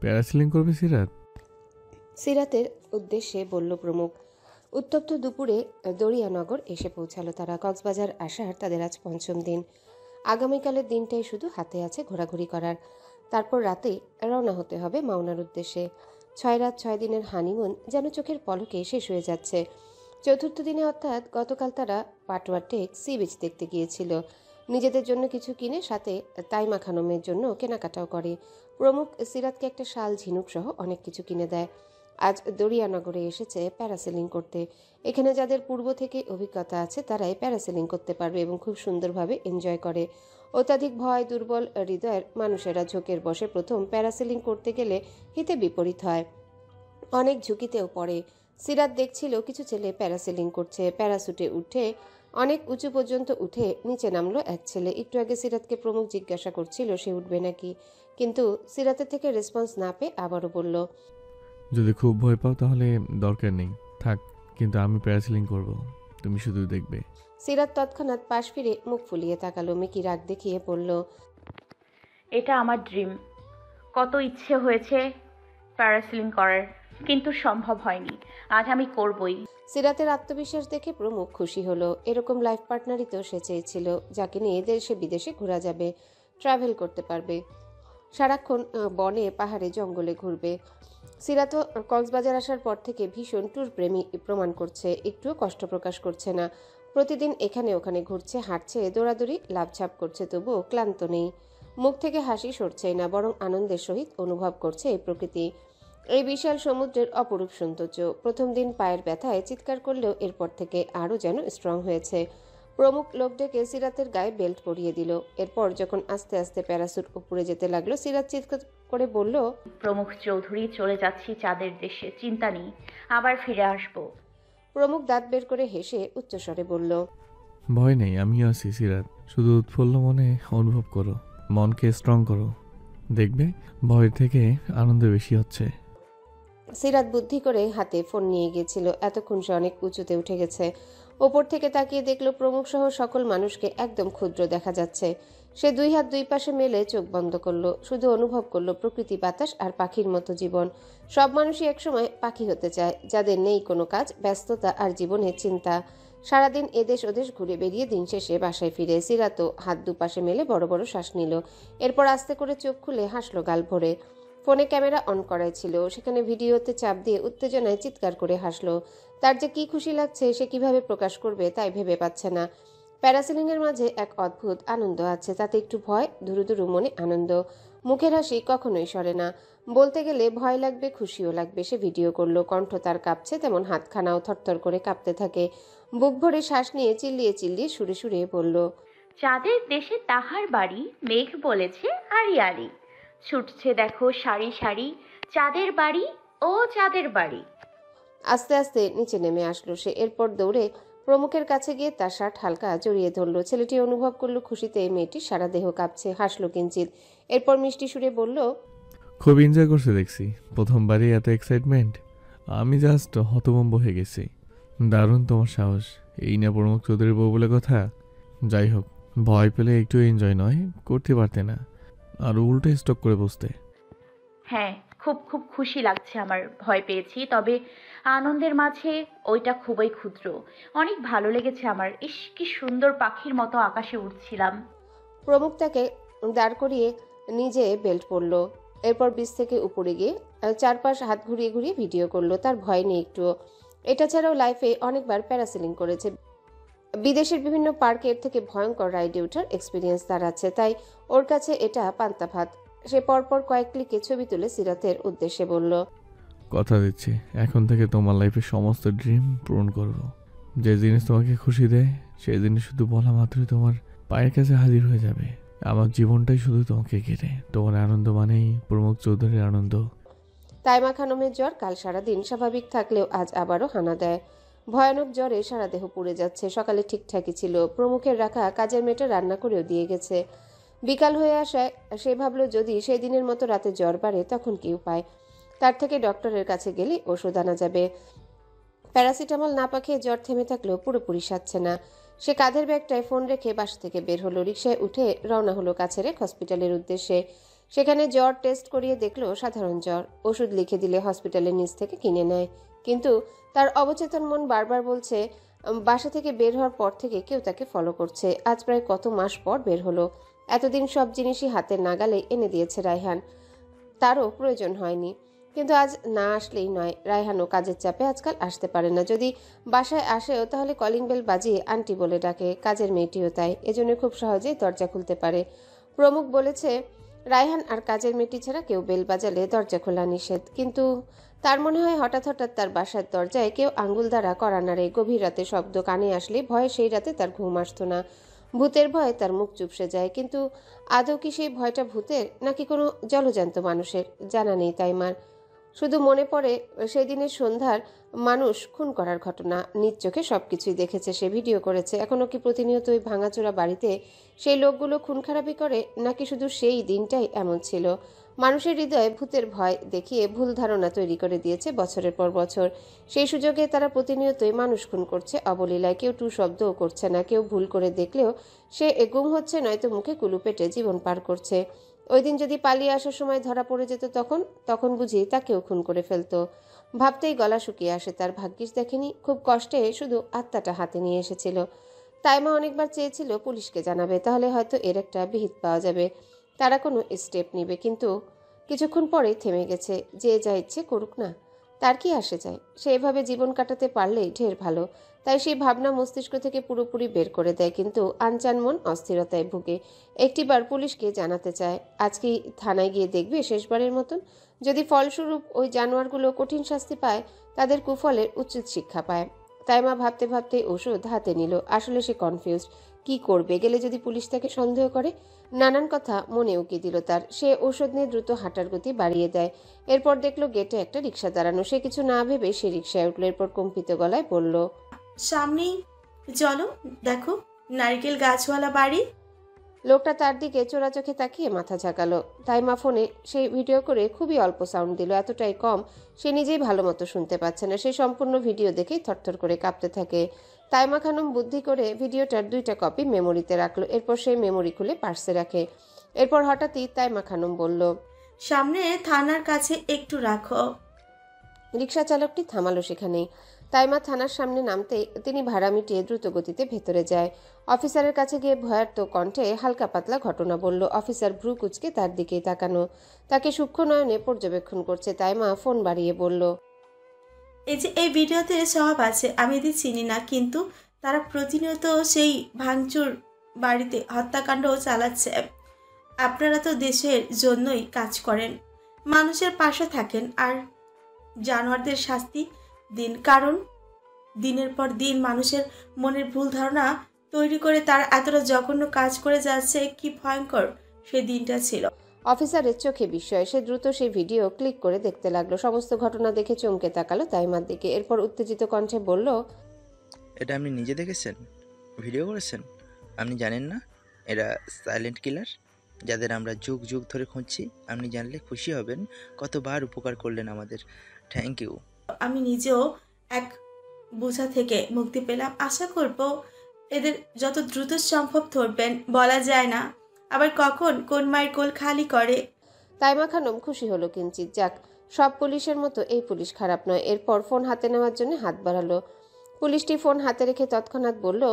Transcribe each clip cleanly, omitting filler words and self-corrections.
Parasailing করবে সিরাত? সিরাতের উদ্দেশ্যে বলল প্রমুখ। উত্তপ্ত দুপুরে দরিয়ানগর এসে পৌঁছালো তারা। কক্সবাজার আসার তাদের আজ পঞ্চম দিন। আগামীকালের দিনটাই শুধু হাতে আছে ঘোরাঘুরি করার। তারপর রাতে রওনা হতে হবে মাওনার উদ্দেশ্যে। 6 রাত 6 দিনের হানিমুন যেন চোখের পলকে শেষ হয়ে যাচ্ছে। চতুর্থ দিনে অর্থাৎ গতকাল তারা পাটোয়ার টেক সি বিচ দেখতে গিয়েছিল। নিজেদের জন্য কিছু কিনে সাথে তাইমা খানমের জন্য কেনাকাটাও করে। প্রমুখ সিরাতকে একটা শাল ঝিনুক সহ অনেক কিছু কিনে দেয়। আজ দরিয়ানগরে এসেছে প্যারাসেলিং করতে। এখানে যাদের পূর্ব থেকে অভিজ্ঞতা আছে তারাই প্যারাসেলিং করতে পারবে এবং খুব সুন্দরভাবে এনজয় করে। অত্যাধিক ভয় দুর্বল হৃদয়ের মানুষেরা ঝোঁকের বসে প্রথম প্যারাসেলিং করতে গেলে হিতে বিপরীত হয়, অনেক ঝুঁকিতেও পড়ে। সিরাত দেখছিল কিছু ছেলে প্যারাসেলিং করছে। প্যারাসুটে উঠে অনেক উঁচু পর্যন্ত উঠে নিচে নামলো এক ছেলে। একটু আগে সিরাতকে প্রমুখ জিজ্ঞাসা করছিল সে উঠবে নাকি, কিন্তু সিরাতের থেকে রেসপন্স না পেয়ে আবারও বলল, যদি খুব ভয় পাও তাহলে দরকার নেই, থাক, কিন্তু আমি প্যারাসিলিং করব, তুমি শুধু দেখবে। সিরাত তৎক্ষণাৎ পাশ ফিরে মুখ ফুলিয়ে তাকালো। মেকি রাগ দেখিয়ে বলল, এটা আমার ড্রিম। কত ইচ্ছে হয়েছে প্যারাসেলিং করার, কিন্তু সম্ভব হয়নি। আজ আমি করবই। সিরাতের আত্মবিশ্বাস দেখে প্রমুখ খুশি হলো। এরকম লাইফ পার্টনারই তো সে চেয়েছিল, যাকে নিয়ে দেশে বিদেশে ঘোরা যাবে, ট্রাভেল করতে পারবে, সারাক্ষণ বনে পাহাড়ে জঙ্গলে ঘুরবে। সিরাতও কক্সবাজার আসার পর থেকে ভীষণ ট্যুর প্রেমী প্রমাণ করছে, একটুও কষ্ট প্রকাশ করছে না। প্রতিদিন এখানে ওখানে ঘুরছে, হাঁটছে, দৌড়াদৌড়ি লাভঝাপ করছে, তবুও ক্লান্ত নেই। মুখ থেকে হাসি সরছেই না, বরং আনন্দের সহিত অনুভব করছে এই প্রকৃতি, এই বিশাল সমুদ্রের অপরূপ সৌন্দর্য। প্রথম দিন পায়ের ব্যথায় চিৎকার করলেও এরপর থেকে আরও যেন স্ট্রং হয়েছে। প্রমুখ লোক ডেকে সিরাতের গায়ে বেল্ট পরিয়ে দিল। এরপর যখন আস্তে আস্তে প্যারাসুট উপরে যেতে লাগলো, সিরাত চিৎকার করে বলল, প্রমুখ চৌধুরী, চলে যাচ্ছি চাঁদের দেশে, চিন্তা নেই, আবার ফিরে আসবো। প্রমুখ দাঁত বের করে হেসে উচ্চস্বরে বলল, ভয় নেই, আমিও আছি সিরাত, শুধু উৎফুল্ল মনে অনুভব করো, মনকে স্ট্রং করো, দেখবে ভয়ের থেকে আনন্দ বেশি হচ্ছে। সিরাত বুদ্ধি করে হাতে ফোন নিয়ে গিয়েছিল। এতক্ষণ সে অনেক উঁচুতে উঠে গেছে। ওপর থেকে তাকিয়ে দেখলো প্রমুখ সহ সকল মানুষকে একদম ক্ষুদ্র দেখা যাচ্ছে। সে দুই হাত দুই পাশে মেলে চোখ বন্ধ করলো, শুধু অনুভব করলো প্রকৃতি, বাতাস আর পাখির মতো জীবন। সব মানুষই একসময় পাখি হতে চায়, যাদের নেই কোনো কাজ, ব্যস্ততা আর জীবনের চিন্তা। সারাদিন এদেশ ওদেশ ঘুরে বেরিয়ে দিন শেষে বাসায় ফিরে সিরাতও হাত দুপাশে মেলে বড় বড় শ্বাস নিল। এরপর আস্তে করে চোখ খুলে হাসলো গাল ভরে। ফোনে ক্যামেরা অন করাই ছিল, সেখানে ভিডিওতে চাপ দিয়ে উত্তেজনায় চিৎকার করে হাসলো। তার যে কি খুশি লাগছে সে কিভাবে প্রকাশ করবে তাই ভেবে পাচ্ছে না। প্যারাসেলিংয়ের মাঝে এক অদ্ভুত আনন্দ আছে, তাতে একটু ভয়, দুরু দুরু মনে আনন্দ। মুখের হাসি কখনোই সরে না। বলতে গেলে ভয় লাগবে, খুশিও লাগবে। সে ভিডিও করলো, কণ্ঠ তার কাঁপছে, তেমন হাতখানাও থরথর করে কাঁপতে থাকে। বুক ভরে শ্বাস নিয়ে চিল্লিয়ে চিল্লিয়ে সুরে সুরে বলল, চাঁদের দেশে তাহার বাড়ি, মেঘ বলেছে আড়ি আড়ি, ছুটছে দেখো সারি সারি, চাঁদের বাড়ি ও চাঁদের বাড়ি। আস্তে আস্তে নিচে নেমে আসলো সে। এরপর দৌড়ে প্রমুখের কাছে গিয়ে তার শার্ট হালকা জড়িয়ে ধরলো। ছেলেটি অনুভব করলো খুশিতে মেয়েটির সারা দেহ কাঁপছে, হাসলো কিঞ্চিত। এরপর মিষ্টি সুরে বলল, খুব এনজয় করছে দেখছি, প্রথমবারই এত এক্সাইটমেন্ট, আমি জাস্ট হতভম্ব হয়ে গেছি। দারুণ তোমার সাহস, এই না প্রমুখ চৌধুরীর বউ বলে কথা। যাই হোক, ভয় পেলে একটু এনজয় নয় করতে পারতে না, আর উল্টো স্টক করে বসতে। হ্যাঁ, খুব খুব খুশি লাগছে আমার। ভয় পেয়েছি, তবে আনন্দের মাঝে ওইটা খুবই ক্ষুদ্র। অনেক ভালো লেগেছে আমার। ইস, কি সুন্দর পাখির মতো আকাশে উড়ছিলাম। প্রমুখ তাকে দাঁড় করিয়ে নিজে বেল্ট পরলো। এরপর বিচ থেকে উপরে গিয়ে চারপাশ হাত ঘুরিয়ে ঘুরিয়ে ভিডিও করলো। তার ভয় নেই একটুও। এটা ছাড়াও লাইফে অনেকবার প্যারাসেলিং করেছে। বিদেশের বিভিন্ন পার্কে এর থেকে ভয়ঙ্কর রাইডে ওঠার এক্সপিরিয়েন্স তার আছে, তাই ওর কাছে এটা পান্তা ভাত। সে পরপর কয়েক ক্লিকে ছবি তুলে সিরাতের উদ্দেশ্যে বলল, কথা দিচ্ছি, এখন থেকে তোমার লাইফের সমস্ত ড্রিম পূরণ করব। যে জিনিস তোমাকে খুশি দেয় সেই জিনিস শুধু বলা মাত্রই তোমার পায়ের কাছে হাজির হয়ে যাবে। আমার জীবনটাই শুধু তোমাকে ঘিরে। তোমার আনন্দ মানেই প্রমুখ চৌধুরীর আনন্দ। তাইমা খানমের জ্বর কাল সারাদিন স্বাভাবিক থাকলেও আজ আবারও হানা দেয়। ভয়ানক জ্বরে সারা দেহ পুড়ে যাচ্ছে। সকালে ঠিকঠাকই ছিল, প্রমুখের রাখা কাজের মেয়েটা রান্না করেও দিয়ে গেছে। বিকাল হয়ে আসায় সে ভাবল যদি সেই দিনের মতো রাতে জ্বর বাড়ে তখন কি উপায়। তার থেকে ডক্টরের কাছে গেলে ওষুধ আনা যাবে। প্যারাসিটামল না পাখিয়ে জ্বর থেমে থাকলেও পুরোপুরি সারছে না। সে কাঁধের ব্যাগটায় ফোন রেখে বাসা থেকে বের হলো। রিকশায় উঠে রওনা হলো কাছের এক হসপিটালের উদ্দেশ্যে। সেখানে জ্বর টেস্ট করিয়ে দেখলো সাধারণ জ্বর। ওষুধ লিখে দিলে হসপিটালের নিচ থেকে কিনে নেয়। কিন্তু তার অবচেতন মন বারবার বলছে বাসা থেকে বের হওয়ার পর থেকে কেউ তাকে ফলো করছে। আজ প্রায় কত মাস পর বের হলো। এতদিন সব জিনিসই হাতের নাগালে এনে দিয়েছে রায়হান, তারও প্রয়োজন হয়নি। কিন্তু আজ না আসলেই নয়। রায়হানও কাজের চাপে আজকাল আসতে পারে না। যদি বাসায় আসেও তাহলে কলিং বেল বাজিয়ে আন্টি বলে ডাকে। কাজের মেয়েটিও তাই, এজন্য খুব সহজেই দরজা খুলতে পারে। প্রমুখ বলেছে রায়হান আর কাজের মেয়েটি ছাড়া কেউ বেল বাজালে দরজা খোলা নিষেধ। কিন্তু তার মনে হয় হঠাৎ হঠাৎ তার বাসার দরজায় কেউ আঙ্গুল দ্বারা কড়া নাড়ে। গভীর রাতে শব্দ কানে আসলে ভয়ে সেই রাতে তার ঘুম আসতো না। ভূতের ভয়ে তার মুখ চুপসে যায়। কিন্তু আদৌ কি সেই ভয়টা ভূতের নাকি কোনো জলজান্ত মানুষের জানা নেই তাইমার। শুধু মনে পড়ে সেদিনের সন্ধ্যার মানুষ খুন করার ঘটনা। নিজ চোখে সবকিছুই দেখেছে, সে ভিডিও করেছে। এখনো কি প্রতিনিয়ত ওই ভাঙাচোরা বাড়িতে সেই লোকগুলো খুন খারাপি করে, নাকি শুধু সেই দিনটাই এমন ছিল? মানুষের হৃদয়ে ভূতের ভয় দেখিয়ে ভুল ধারণা তৈরি করে দিয়েছে বছরের পর বছর। সেই সুযোগে তারা প্রতিনিয়তই মানুষ খুন করছে অবলীলায়। কেউ টু শব্দও করছে না, কেউ ভুল করে দেখলেও সে গুম হচ্ছে, নয়তো মুখে কুলু পেটে জীবন পার করছে। ওই দিন যদি পালিয়ে আসার সময় ধরা পড়ে যেত তখন বুঝি তাকেও খুন করে ফেলতো। ভাবতেই গলা শুকিয়ে আসে তার। ভাগ্যিস দেখেনি, খুব কষ্টে শুধু আত্মাটা হাতে নিয়ে এসেছিল। তাইমা অনেকবার চেয়েছিল পুলিশকে জানাবে, তাহলে হয়তো এর একটা বিহিত পাওয়া যাবে, তারা কোনো স্টেপ নিবে। কিন্তু কিছুক্ষণ পরেই থেমে গেছে। যে যা ইচ্ছে করুক না, তার কি আসে যায়? সে এভাবে জীবন কাটাতে পারলেই ঢের ভালো। তাই সেই ভাবনা মস্তিষ্ক থেকে পুরোপুরি বের করে দেয়। কিন্তু আনচান মন অস্থিরতায় ভুগে। একটিবার পুলিশকে জানাতে চায়। আজ কি থানায় গিয়ে দেখবে শেষবারের মতন? যদি ফলস্বরূপ ওই জানোয়ারগুলো কঠিন শাস্তি পায়, তাদের কুফলের উচিত শিক্ষা পায়। তাইমা ভাবতে ভাবতে ওষুধ হাতে নিল। আসলে সে কনফিউজড, কি করবে? গেলে যদি পুলিশ তাকে সন্দেহ করে? নানান কথা মনে উকি দিল তার। সে ঔষধ নিয়ে দ্রুত হাঁটার গতি বাড়িয়ে দেয়। এরপর দেখলো গেটে একটা রিক্সা দাঁড়ানো। সে কিছু না ভেবে সে রিক্সায় উঠল। এরপর কম্পিত গলায় বলল, সামনেই চলো, দেখো নারকেল গাছওয়ালা বাড়ি। লোকটা তার দিকে চোরা চোখে তাকিয়ে মাথা ঝাঁকালো। তাইমা ফোনে সেই ভিডিও করে খুবই অল্প সাউন্ড দিল, এতটাই কম সে নিজেই ভালো মতো শুনতে পাচ্ছে না। সে সম্পূর্ণ ভিডিও দেখেই থরথর করে কাঁপতে থাকে। তাইমা খানম বুদ্ধি করে ভিডিওটার 2টা কপি মেমোরিতে রাখলো। এরপর সেই মেমোরি খুলে পার্সে রাখে। এরপর হঠাৎই তাইমা খানম বলল, সামনে থানার কাছে একটু রাখো। রিক্সা চালকটি থামালো সেখানেই। তাইমা থানার সামনে নামতে তিনি ভাড়া মিটিয়ে দ্রুত গতিতে ভেতরে যায়। অফিসারের কাছে গিয়ে ভয়ার্ত কণ্ঠে হালকা পাতলা ঘটনা বলল। অফিসার ভ্রু কুচকে তার দিকেই তাকানো, তাকে সূক্ষ্ম নয়নে পর্যবেক্ষণ করছে। তাইমা ফোন বাড়িয়ে বলল, এই যে এই ভিডিওতে সব আছে, আমি এদের চিনি না, কিন্তু তারা প্রতিনিয়ত সেই ভাঙচুর বাড়িতে হত্যাকাণ্ড চালাচ্ছে। আপনারা তো দেশের জন্যই কাজ করেন, মানুষের পাশে থাকেন, আর জানোয়ারদের শাস্তি দিন। কারণ দিনের পর দিন মানুষের মনের ভুল ধারণা তৈরি করে তারা এতটা জঘন্য কাজ করে যাচ্ছে। কি ভয়ঙ্কর সেই দিনটা ছিল। অফিসারের চোখে বিস্ময়। সে দ্রুত সেই ভিডিও ক্লিক করে দেখতে লাগলো। সমস্ত ঘটনা দেখে চমকে তাকালো তাইমার দিকে। এরপর উত্তেজিত কণ্ঠে বলল, এটা আপনি নিজে দেখেছেন, ভিডিও করেছেন? আপনি জানেন না এরা সাইলেন্ট কিলার, যাদের আমরা যুগ যুগ ধরে খুঁজছি? আপনি জানলে খুশি হবেন, কতবার উপকার করলেন আমাদের। Thank you. আমি নিজেও এক বোঝা থেকে মুক্তি পেলাম। আশা করব এদের যত দ্রুত সম্ভব ধরবেন। বলা যায় না আবার কখন কোন মায়ের কোল খালি করে। তাইমা খানম খুশি হলো কিঞ্চিত। যাক, সব পুলিশের মতো এই পুলিশ খারাপ নয়। এরপর ফোন হাতে নেওয়ার জন্য হাত বাড়ালো। পুলিশটি ফোন হাতে রেখে তৎক্ষণাৎ বলল,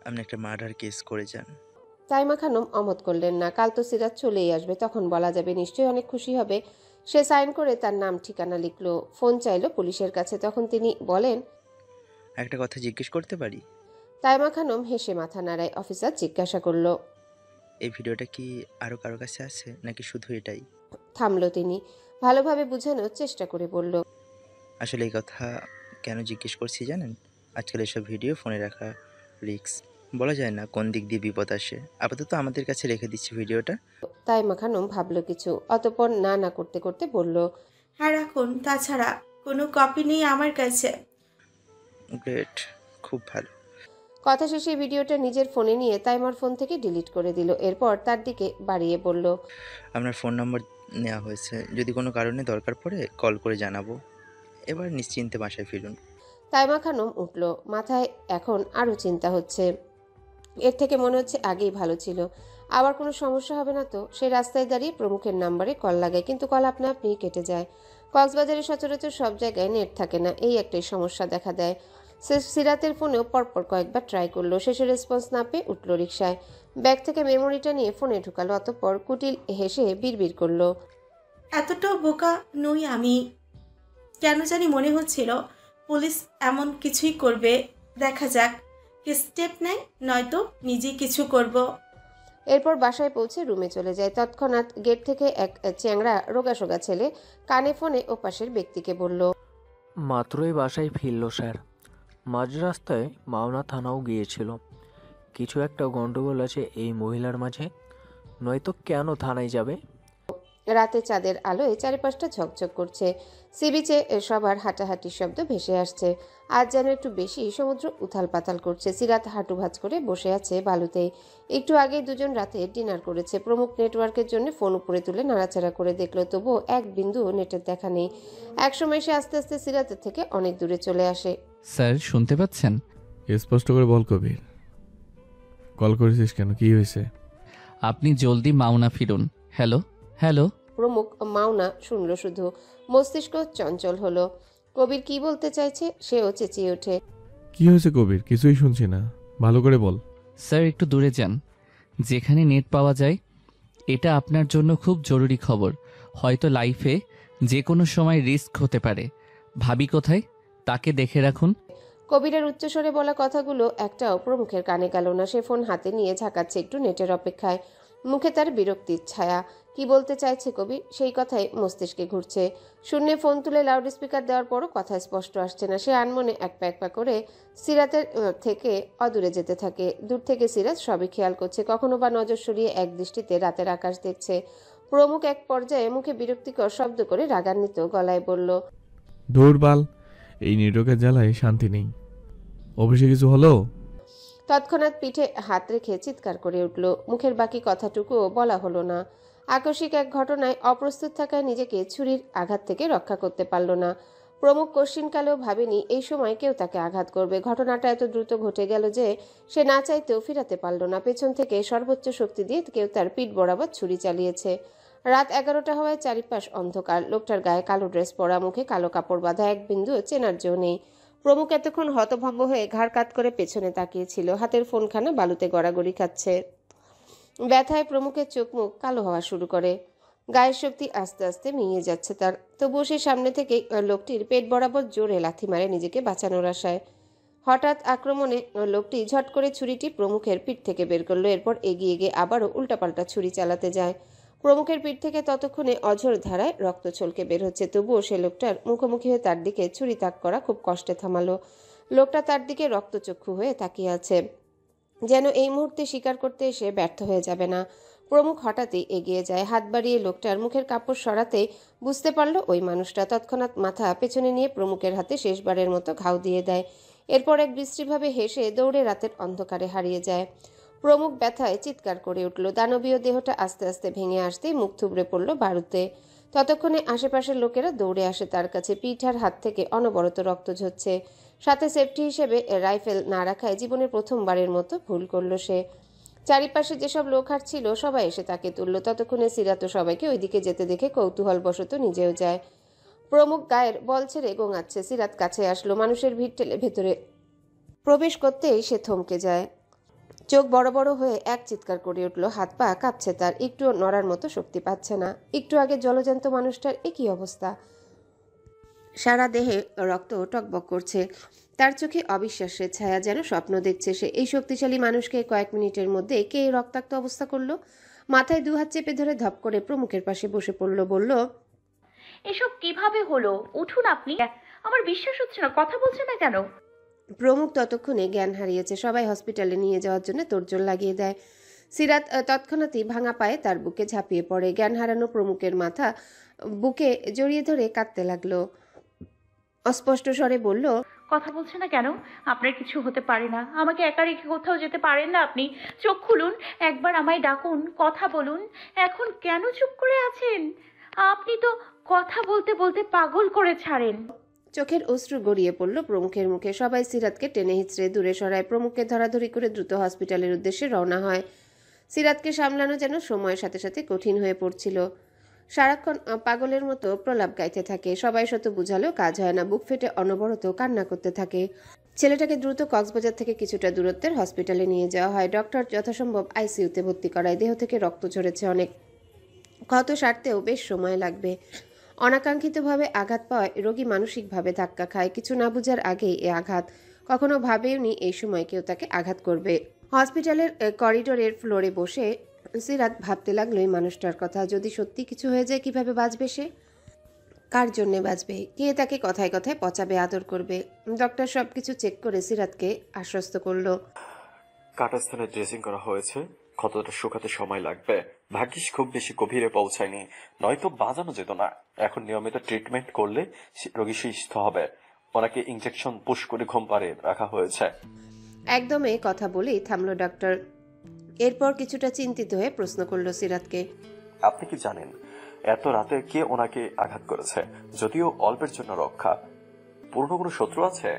আপনি একটা মার্ডার কেস করে যান। তাইমা খানম অমত করলেন না। কাল তো সিরাত চলেই আসবে, তখন বলা যাবে, নিশ্চয়ই অনেক খুশি হবে। সে সাইন করে তার নাম ঠিকানা লিখলো। ফোন চাইলো পুলিশের কাছে। তখন তিনি বলেন, একটা কথা জিজ্ঞেস করতে পারি? তাইমা খানম হেসে মাথা নাড়ায়। অফিসার জিজ্ঞাসা করলো, এই ভিডিওটা কি আরও কারো কাছে আছে, নাকি শুধু এটাই? থামলো তিনি। ভালোভাবে বোঝানোর চেষ্টা করে বলল, আসলে এই কথা কেন জিজ্ঞেস করছি জানেন? আজকাল এসব ভিডিও ফোনে রাখা রিস্ক, বলা যায় না কোন দিক দিয়ে বিপদ আসে। আপাতত আমাদের কাছে রেখে দিচ্ছি ভিডিওটা। তাইমা খানম ভাবলো কিছু, অতঃপর না না করতে করতে বলল, হ্যাঁ রাখুন, তাছাড়া কোনো কপি নেই আমার কাছে। গ্রেট, খুব ভালো। কথা শেষে ভিডিওটা নিজের ফোনে নিয়ে তাইমার ফোন থেকে ডিলিট করে দিল। এরপর তার দিকে বাড়িয়ে বলল, আপনার ফোন নম্বর নেওয়া হয়েছে, যদি কোনো কারণে দরকার পড়ে কল করে জানাবো। এবার নিশ্চিন্তে বাসায় ফিরুন। তাইমা খানম উঠল। মাথায় এখন আরও চিন্তা হচ্ছে। এর থেকে মনে হচ্ছে আগেই ভালো ছিল। আবার কোনো সমস্যা হবে না তো? সে রাস্তায় দাঁড়িয়ে প্রমুখের নাম্বারে কল লাগায়, কিন্তু কল আপনা আপনি কেটে যায়। কক্সবাজারে সচরাচর সব জায়গায় নেট থাকে না, এই একটাই সমস্যা দেখা দেয়। সে সিরাতের ফোনেও পরপর কয়েকবার ট্রাই করলো, শেষে রেসপন্স না পেয়ে উঠল রিকশায়। ব্যাগ থেকে মেমোরিটা নিয়ে ফোনে ঢুকালো, অতঃপর কুটিল হেসে বিড়বিড় করলো। এতটাও বোকা নই আমি। কেন জানি মনে হচ্ছিল পুলিশ এমন কিছুই করবে। দেখা যাক কি স্টেপ নেয়, নয়তো নিজেই কিছু করব। এরপর বাসায় পৌঁছে রুমে চলে যায়। তৎক্ষণাৎ গেট থেকে এক চ্যাংড়া রোগাসোগা ছেলে কানে ফোনে ওপাশের ব্যক্তিকে বলল, মাত্রই বাসায় ফিরল স্যার। মাঝ রাস্তায় মাওনা থানাও গিয়েছিল। কিছু একটা গন্ডগোল আছে এই মহিলার মাঝে, নয়তো কেন থানায় যাবে? রাতে চাঁদের আলোয় চারিপাশটা ঝকঝক করছে। সি বিচে সবার হাঁটাহাঁটির শব্দ ভেসে আসছে। আজ যেন একটু বেশি সমুদ্র উথাল পাতাল করছে। সিরাত হাঁটু ভাঁজ করে বসে আছে বালুতেই। একটু আগেই দুজন রাতে ডিনার করেছে। প্রমুখ নেটওয়ার্কের জন্য ফোন উপরে তুলে নাড়াচাড়া করে দেখলো, তবুও এক বিন্দু নেটের দেখা নেই। একসময় সে আস্তে আস্তে সিরাতের থেকে অনেক দূরে চলে আসে। স্যার শুনতে পাচ্ছেন? স্পষ্ট করে বল কবির, কল করেছিস কেন? কি হয়েছে? আপনি জলদি মাওনা ফিরুন। Hello hello. প্রমুখ মাওনা শুনল শুধু, মস্তিষ্ক চঞ্চল হলো। কবির কি বলতে চাইছে সেও চেঁচিয়ে ওঠে। কি হয়েছে কবির? কিছুই শুনছি না, ভালো করে বল। স্যার একটু দূরে যান, যেখানে নেট পাওয়া যায়। এটা আপনার জন্য খুব জরুরি খবর। হয়তো লাইফে যে কোনো সময় রিস্ক হতে পারে। ভাবি কোথায়, তাকে দেখে রাখুন। কবিরের উচ্চস্বরে বলা কথাগুলো একটাও প্রমুখের কানে গেল না। সে ফোন হাতে নিয়ে ঝাঁকাচ্ছে একটু নেটের অপেক্ষায়। মুখে তার বিরক্তির ছায়া। কি বলতে চাইছে কবি, সেই কথাই মস্তিষ্কে ঘুরছে। শূন্যে ফোন তুলে লাউড স্পিকার দেওয়ার পরও কথা স্পষ্ট আসছে না। সে আনমনে এক পা এক পা করে সিরাতের থেকে অদূরে যেতে থাকে। দূর থেকে সিরাত সবই খেয়াল করছে, কখনো বা নজর সরিয়ে এক দৃষ্টিতে রাতের আকাশ দেখছে। প্রমুখ এক পর্যায়ে মুখে বিরক্তিকর শব্দ করে রাগান্বিত গলায় বলল, ধুর বাল, এই নেটওয়ার্কের জ্বালায় শান্তি নেই। অফিসে কিছু হলো? তৎক্ষণাৎ পিঠে হাত রেখে চিৎকার করে উঠল। মুখের বাকি কথাটুকুও বলা হলো না। আকস্মিক এক ঘটনায় অপ্রস্তুত থাকায় নিজেকে ছুরির আঘাত থেকে রক্ষা করতে পারল না। প্রমুখ কশ্চিনকালেও ভাবেনি এই সময় কেউ তাকে আঘাত করবে। ঘটনাটা এত দ্রুত ঘটে গেল যে সে না চাইতেও ফিরাতে পারল না। পেছন থেকে সর্বোচ্চ শক্তি দিয়ে কেউ তার পিঠ বরাবর ছুরি চালিয়েছে। রাত 11টা হওয়ায় চারিপাশ অন্ধকার। লোকটার গায়ে কালো ড্রেস পরা, মুখে কালো কাপড় বাঁধা, এক বিন্দু চেনার জো নেই। প্রমুখ এতক্ষণ হতভম্ব হয়ে ঘাড় কাত করে পেছনে তাকিয়েছিল। হাতের ফোনখানা বালুতে গড়াগড়ি খাচ্ছে। ব্যথায় প্রমুখের চোখ মুখ কালো হওয়া শুরু করে। গায়ের শক্তি আস্তে আস্তে মিইয়ে যাচ্ছে তার। তবুও সে সামনে থেকে লোকটির পেট বরাবর জোরে লাথি মারে নিজেকে বাঁচানোর আশায়। হঠাৎ আক্রমণে লোকটি ঝট করে ছুরিটি প্রমুখের পিঠ থেকে বের করলো। এরপর এগিয়ে গিয়ে আবারও উল্টাপাল্টা ছুরি চালাতে যায়। প্রমুখের পিঠ থেকে ততক্ষণে অঝোর ধারায় রক্ত ছলকে বের হচ্ছে। তবুও সে লোকটার মুখোমুখি হয়ে তার দিকে ছুরি তাক করা খুব কষ্টে থামালো। লোকটা তার দিকে রক্তচক্ষু হয়ে তাকিয়ে আছে, যেন এই মুহূর্তে স্বীকার করতে এসে ব্যর্থ হয়ে যাবে না। প্রমুখ হঠাৎই এগিয়ে যায়, হাত বাড়িয়ে লোকটার মুখের কাপড় সরাতেই বুঝতে পারল ওই মানুষটা। তৎক্ষণাৎ মাথা পেছনে নিয়ে প্রমুখের হাতে শেষবারের মতো ঘাও দিয়ে দেয়। এরপর এক বিশ্রীভাবে হেসে দৌড়ে রাতের অন্ধকারে হারিয়ে যায়। প্রমুখ ব্যথায় চিৎকার করে উঠল। দানবীয় দেহটা আস্তে আস্তে ভেঙে আসতেই মুখ থুবড়ে পড়ল বারুতে। ততক্ষণে আশেপাশের লোকেরা দৌড়ে আসে তার কাছে। পিঠ আর হাত থেকে অনবরত রক্ত ঝরছে। সাথে সেফটি হিসেবে রাইফেল না রাখায় জীবনের প্রথমবারের মতো ভুল করল সে। চারিপাশে যেসব লোক হাঁটছিল সবাই এসে তাকে তুলল। ততক্ষণে সিরাত সবাইকে ওইদিকে যেতে দেখে কৌতূহলবশত নিজেও যায়। প্রমুখ গায়ের বল ছেড়ে গোঙাচ্ছে। সিরাত কাছে আসলো। মানুষের ভিড় ঠেলে ভেতরে প্রবেশ করতেই সে থমকে যায়। চোখ বড় বড় হয়ে এক চিৎকার করে উঠল। হাত পা কাঁপছে তার, একটুও নড়ার মতো শক্তি পাচ্ছে না। একটু আগে জলজ্যান্ত মানুষটার একই অবস্থা, সারা দেহে রক্ত টকবক করছে। তার চোখে অবিশ্বাসের ছায়া, যেন স্বপ্ন দেখছে সে। এই শক্তিশালী মানুষকে কয়েক মিনিটের মধ্যে কে রক্তাক্ত অবস্থা করলো? মাথায় দুহাত চেপে ধরে ধপ করে প্রমুখের পাশে বসে পড়ল। বলল, এসব কিভাবে হলো? উঠুন আপনি। আমার বিশ্বাস হচ্ছে না, কথা বলছে না কেন? প্রমুখ ততক্ষণে জ্ঞান হারিয়েছে। সবাই হসপিটালে নিয়ে যাওয়ার জন্য তোড়জোড় লাগিয়ে দেয়। সিরাত তৎক্ষণাৎই ভাঙা পায়ে তার বুকে ঝাঁপিয়ে পড়ে। জ্ঞান হারানো প্রমুখের মাথা বুকে জড়িয়ে ধরে কাঁদতে লাগলো। অস্পষ্ট স্বরে বলল, কথা বলছে না কেন? আপনার কিছু হতে পারে না। আমাকে একা রেখে কোথাও যেতে পারেন না আপনি। চোখ খুলুন, একবার আমায় ডাকুন, কথা বলুন। এখন কেন চুপ করে আছেন? আপনি তো কথা বলতে বলতে পাগল করে ছাড়েন। চোখের অশ্রু গড়িয়ে পড়ল প্রমুখের মুখে। সবাই সিরাতকে টেনে হিঁচড়ে দূরে সরায়। প্রমুখকে ধরাধরি করে দ্রুত হসপিটালের উদ্দেশ্যে রওনা হয়। সিরাতকে সামলানো যেন সময়ের সাথে সাথে কঠিন হয়ে পড়ছিল। সারাক্ষণ পাগলের মতো প্রলাপ গাইতে থাকে। সবাই শত বুঝালেও কাজ হয় না। বুক ফেটে অনবরত কান্না করতে থাকে। ছেলেটাকে দ্রুত কক্সবাজার থেকে কিছুটা দূরত্বের হসপিটালে নিয়ে যাওয়া হয়। ডক্টর যথাসম্ভব আইসিইউতে ভর্তি করায়। দেহ থেকে রক্ত ঝরেছে অনেক। ক্ষত সারতেও বেশ সময় লাগবে। অনাকাঙ্ক্ষিতভাবে আঘাত পাওয়ায় রোগী মানসিকভাবে ধাক্কা খায়। কিছু না বুঝার আগেই এ আঘাত। কখনো ভাবেওনি এই সময় কেউ তাকে আঘাত করবে। হসপিটালের করিডোরের ফ্লোরে বসে সিরাত ভাবতে লাগলো এই মানুষটার কথা। যদি সত্যি কিছু হয়ে যায় কিভাবে বাঁচবে সে? কার জন্যে বাঁচবে? কে তাকে কথায় কথায় পচাবে, আদর করবে? ডক্টর সবকিছু চেক করে সিরাতকে আশ্বস্ত করলো। কাটা স্থানে ড্রেসিং করা হয়েছে, ক্ষতটা শুকাতে সময় লাগবে। ভাগ্যিস খুব বেশি গভীরে পৌঁছায়নি, নয়তো বাঁচানো যেত না। এখন নিয়মিত ট্রিটমেন্ট করলে রোগী সুস্থ হবে। ওনাকে ইনজেকশন পুশ করে ঘুম পাড়িয়ে রাখা হয়েছে। একদমই কথা বলেই থামলো ডক্টর। এরপর কিছুটা চিন্তিত হয়ে প্রশ্ন করলো সিরাতকে, আপনি কি জানেন এত রাতে কে ওনাকে আঘাত করেছে? যদিও অল্পের জন্য রক্ষা, পুরনো কোনো শত্রু আছে?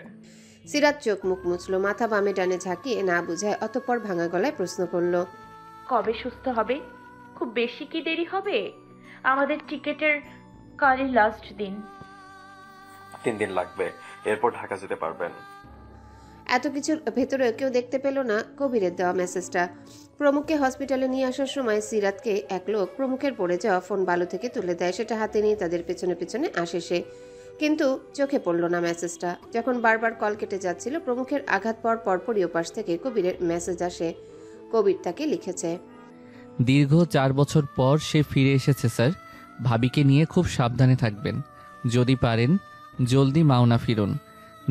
সিরাত চোখ মুখ মুছলো, মাথা বামে ডানে ঝাঁকিয়ে না বুঝায় অতঃপর ভাঙা গলায় প্রশ্ন করলো, কবে সুস্থ হবে? খুব বেশি কি দেরি হবে? আমাদের টিকেটের কালই লাস্ট দিন। 3 দিন লাগবে, এরপর ঢাকা যেতে পারবেন। এত কিছুর ভেতরে কেউ দেখতে পেল না কবিরের দেওয়া মেসেজটা। প্রমুখকে হসপিটালে নিয়ে আসার সময় সিরাতকে এক লোক প্রমুখের পড়ে যাওয়া ফোন বালু থেকে তুলে দেয়। সেটা হাতে নিয়ে তাদের পেছনে পেছনে আসে সে, কিন্তু চোখে পড়ল না মেসেজটা। যখন বারবার কল কেটে যাচ্ছিল, প্রমুখের আঘাত পাওয়ার পরপরই ওপাশ থেকে কবিরের মেসেজ আসে। কবির তাকে লিখেছে, দীর্ঘ 4 বছর পর সে ফিরে এসেছে স্যার। ভাবিকে নিয়ে খুব সাবধানে থাকবেন। যদি পারেন জলদি মাওনা ফিরুন।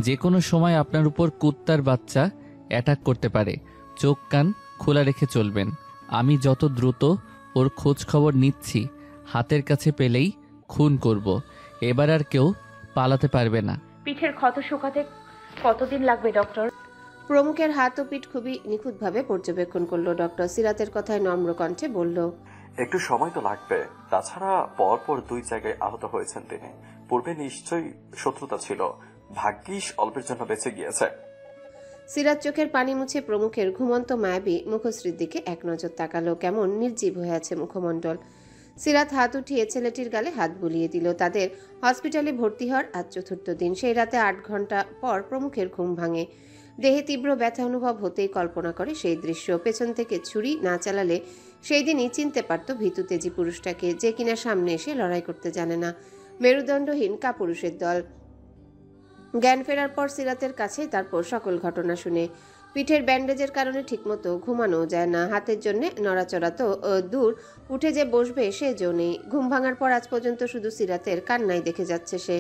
যে কোনো সময় আপনার উপর কুত্তার বাচ্চা অ্যাটাক করতে পারে। চোখ কান খোলা রেখে চলবেন। আমি যত দ্রুত ওর খোঁজ খবর নিচ্ছি, হাতের কাছে পেলেই খুন করব। এবার আর কেউ পালাতে পারবে না। পিঠের ক্ষত শুকাতে কতদিন লাগবে ডক্টর? প্রমুখের হাত ও পিঠ খুবই নিখুঁতভাবে পর্যবেক্ষণ করলো ডক্টর। সিরাতের কথায় নম্র কণ্ঠে বলল, একটু সময় তো লাগবে। তাছাড়া পরপর 2 জায়গায় আহত হয়েছেন তিনি। পূর্বে নিশ্চয়ই শত্রুতা ছিল। ভাগ্যিস অল্পের জন্য বেঁচে গিয়েছে। সিরাত চোখের পানি মুছে প্রমুখের ঘুমন্ত মায়াবী মুখশ্রীর দিকে এক নজর তাকালো। কেমন নির্জীব হয়ে আছে মুখমণ্ডল। সিরাত হাত উঠিয়ে ছেলেটির গালে হাত বুলিয়ে দিল। তাদের হসপিটালে ভর্তি হওয়ার আজ 4র্থ দিন। সেই রাতে 8 ঘন্টা পর প্রমুখের ঘুম ভাঙে। দেহে তীব্র ব্যথা অনুভব হতেই কল্পনা করে সেই দৃশ্য। পেছন থেকে ছুরি না চালালে সেই দিনই চিনতে পারত ভীতু তেজি পুরুষটাকে, যে কিনা সামনে এসে লড়াই করতে জানে না। মেরুদণ্ডহীন কাপুরুষের দল। জ্ঞান ফেরার পর সিরাতের কাছেই তারপর সকল ঘটনা শুনে। পিঠের ব্যান্ডেজের কারণে ঠিকমতো ঘুমানো যায় না। হাতের জন্য নড়াচড়া তো দূর, উঠে যে বসবে সে জো নেই। ঘুম ভাঙার পর আজ পর্যন্ত শুধু সিরাতের কান্নাই দেখে যাচ্ছে সে।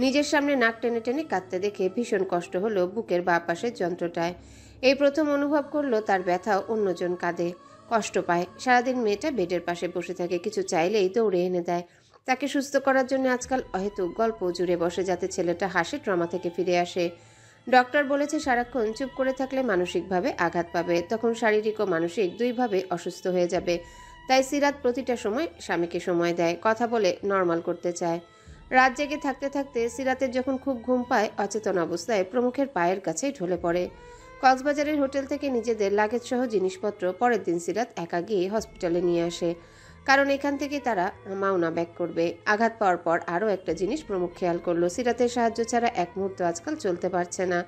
নিজের সামনে নাক টেনে টেনে কাঁদতে দেখে ভীষণ কষ্ট হলো বুকের বাঁ পাশের যন্ত্রটায়। এই প্রথম অনুভব করলো তার ব্যথা অন্যজন কাঁদে, কষ্ট পায়। সারাদিন মেয়েটা বেডের পাশে বসে থাকে, কিছু চাইলেই দৌড়ে এনে দেয়। তাকে সুস্থ করার জন্য আজকাল অহেতুক গল্প জুড়ে বসে, যাতে ছেলেটা হাসি ট্রমা থেকে ফিরে আসে। ডক্টর বলেছে সারাক্ষণ চুপ করে থাকলে মানসিকভাবে আঘাত পাবে, তখন শারীরিক ও মানসিক দুইভাবে অসুস্থ হয়ে যাবে। তাই সিরাত প্রতিটা সময় স্বামীকে সময় দেয়, কথা বলে নর্মাল করতে চায়। রাত জেগে থাকতে থাকতে সিরাতের যখন খুব ঘুম পায়, অচেতন অবস্থায় প্রমুখের পায়ের কাছেই ঢলে পড়ে। কক্সবাজারের হোটেল থেকে নিজেদের লাগেজ সহ জিনিসপত্র পরের দিন সিরাত একা গিয়ে হসপিটালে নিয়ে আসে, কারণ এখান থেকে তারা মাওনা ব্যাক করবে। আঘাত পাওয়ার পর আরও একটা জিনিস প্রমুখ খেয়াল করলো, সিরাতের সাহায্য ছাড়া এক মুহূর্ত আজকাল চলতে পারছে না।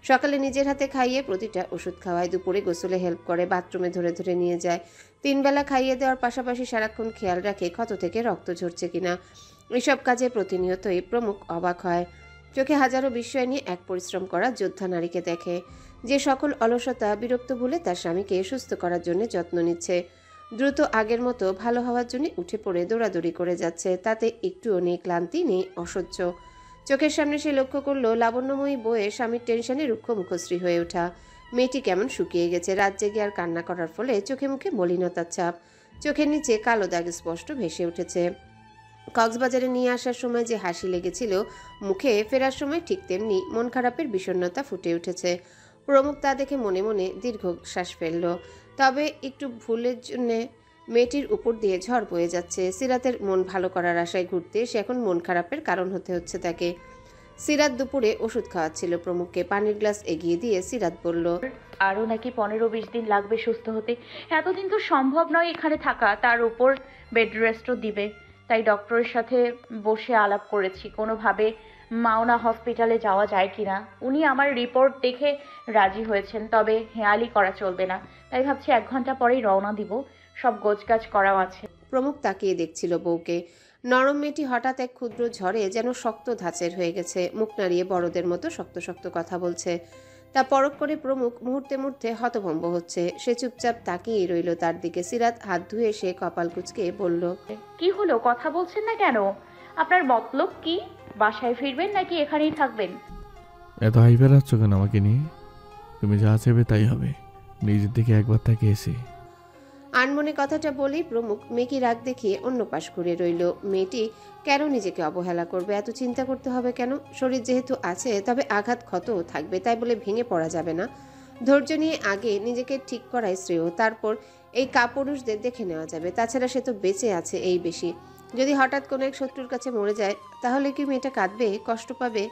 সকালে নিজের হাতে খাইয়ে প্রতিটা ওষুধ খাওয়ায়, দুপুরে গোসলে হেল্প করে, বাথরুমে ধরে ধরে নিয়ে যায়। 3 বেলা খাইয়ে দেওয়ার পাশাপাশি সারাক্ষণ খেয়াল রাখে ক্ষত থেকে রক্ত ঝরছে কিনা। এসব কাজে প্রতিনিয়তই প্রমুখ অবাক হয়। চোখে হাজারো বিস্ময় নিয়ে এক পরিশ্রম করা যোদ্ধা নারীকে দেখে, যে সকল অলসতা বিরক্ত ভুলে তার স্বামীকে সুস্থ করার জন্য যত্ন নিচ্ছে। দ্রুত আগের মতো ভালো হওয়ার জন্য উঠে পড়ে দৌড়াদৌড়ি করে যাচ্ছে। তাতে একটুও নেই ক্লান্তি, নেই অসহ্য। চোখের সামনে সে লক্ষ্য করলো লাবণ্যময়ী বউয়ের স্বামীর টেনশনে রুক্ষ মুখশ্রী হয়ে ওঠা। মেয়েটি কেমন শুকিয়ে গেছে। রাত জেগে আর কান্না করার ফলে চোখে মুখে মলিনতার ছাপ, চোখের নিচে কালো দাগ স্পষ্ট ভেসে উঠেছে। কক্সবাজারে নিয়ে আসার সময় যে হাসি লেগেছিল মুখে, ফেরার সময় ঠিক তেমনি মন খারাপের বিষণ্ণতা ফুটে উঠেছে। প্রমুখ তা দেখে মনে মনে দীর্ঘশ্বাস ফেলল। তবে একটু ভুলের জন্যে মেয়েটির উপর দিয়ে ঝড় বয়ে যাচ্ছে। সিরাতের মন ভালো করার আশায় ঘুরতে সে এখন মন খারাপের কারণ হতে হচ্ছে তাকে। সিরাত দুপুরে ওষুধ খাওয়াচ্ছিল প্রমুখকে। পানির গ্লাস এগিয়ে দিয়ে সিরাত বলল, আরও নাকি 15-20 দিন লাগবে সুস্থ হতে। এতদিন তো সম্ভব নয় এখানে থাকা, তার উপর বেড রেস্টও দিবে। তাই ডক্টরের সাথে বসে আলাপ করেছি কোনোভাবে মাওনা হসপিটালে যাওয়া যায় কিনা। উনি আমার রিপোর্ট দেখে রাজি হয়েছেন, তবে হেয়ালি করা চলবে না। তাই ভাবছি 1 ঘন্টা পরেই রওনা দিব, সব গোছগাছ করাও আছে। প্রমুখ তাকিয়ে দেখছিল বউকে। নরম মেয়েটি হঠাৎ এক ক্ষুদ্র ঝড়ে যেন শক্ত ধাঁচের হয়ে গেছে। মুখ নাড়িয়ে বড়দের মতো শক্ত শক্ত কথা বলছে। তা পরখ করে প্রমুখ মুহূর্তে মুহূর্তে হতভম্ব হচ্ছে। সে চুপচাপ তাকিয়ে রইল তার দিকে। সিরাত হাত ধুয়ে সে কপাল কুঁচকে বলল, কি হলো, কথা বলছেন না কেন? আপনার মতলব কি? বাসায় ফিরবেন নাকি এখানেই থাকবেন? এত হাইপার আছো কেন আমাকে নিয়ে? তুমি যা চাইবে তাই হবে। নিজের দিকে একবার তাকিয়েছি। আনমনে কথাটা বলেই প্রমুখ মেয়েকে রাগ দেখিয়ে অন্য পাশ ঘুরে রইল। মেয়েটি কেন নিজেকে অবহেলা করবে? এত চিন্তা করতে হবে কেন? শরীর যেহেতু আছে, তবে আঘাত ক্ষতও থাকবে, তাই বলে ভেঙে পড়া যাবে না। ধৈর্য নিয়ে আগে নিজেকে ঠিক করাই শ্রেয়, তারপর এই কাপুরুষদের দেখে নেওয়া যাবে। তাছাড়া সে তো বেঁচে আছে এই বেশি। যদি হঠাৎ কোনো এক শত্রুর কাছে মরে যায়, তাহলে কি মেয়েটা কাঁদবে, কষ্ট পাবে?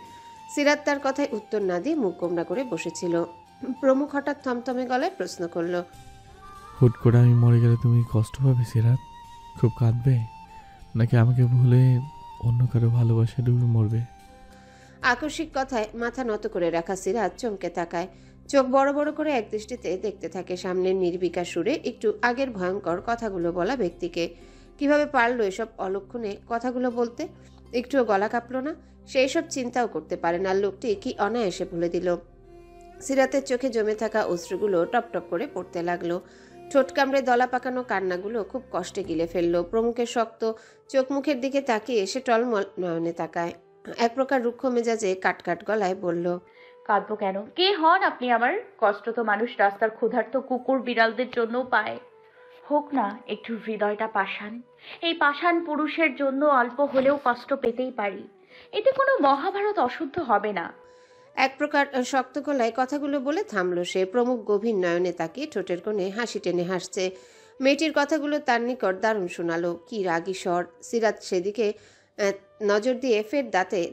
সিরাত তার কথায় উত্তর না দিয়ে মুখ গোমড়া করে বসেছিল। প্রমুখ হঠাৎ থমথমে গলায় প্রশ্ন করল, হুট করে আমি মরে গেলে তুমি কষ্ট পাবে সিরাত? খুব কাঁদবে? নাকি আমাকে ভুলে অন্য কারো ভালোবাসা ডুবে মরবে? আকস্মিক কথায় মাথা নত করে রাখা সিরাত চমকে তাকায়। চোখ বড় বড় করে এক দৃষ্টিতে দেখতে থাকে সামনের নির্বিকার সুরে একটু আগের ভয়ঙ্কর কথাগুলো বলা ব্যক্তিকে। কিভাবে পারলো এসব অলক্ষণে কথাগুলো বলতে? একটুও গলা কাঁপল না? সেই সব চিন্তাও করতে পারে না। লোকটি কি অনায়াসে ভুলে দিল। সিরাতের চোখে জমে থাকা অশ্রুগুলো টপ টপ করে পড়তে লাগলো। ঠোঁট কামড়ে দলা পাকানো কান্নাগুলো খুব কষ্টে গিলে ফেললো। প্রমুখের শক্ত চোখ মুখের দিকে তাকিয়ে সে টলমল নয়নে তাকায়। এক প্রকার রুক্ষ মেজাজে কাটকাট গলায় বলল, কাঁদবো কেন? কে হন আপনি আমার? কষ্ট তো মানুষ রাস্তার ক্ষুধার্ত কুকুর বিড়ালদের জন্যও পায়। হোক না একটু হৃদয়টা পাষাণ। এই পাষাণ পুরুষের জন্য অল্প হলেও কষ্ট পেতেই পারি। এতে কোনো মহাভারত অশুদ্ধ হবে না। এক প্রকার শক্ত গলায় কথাগুলো বলে থামলো সে। প্রমুখ গভীর নয়নে তাকিয়ে ঠোঁটের কোণে হাসি টেনে হাসছে। মেয়েটির কথাগুলো তার নিকট দারুণ শোনালো। কি রাগী স্বর! সিরাত সেদিকে নজর দিয়ে ফের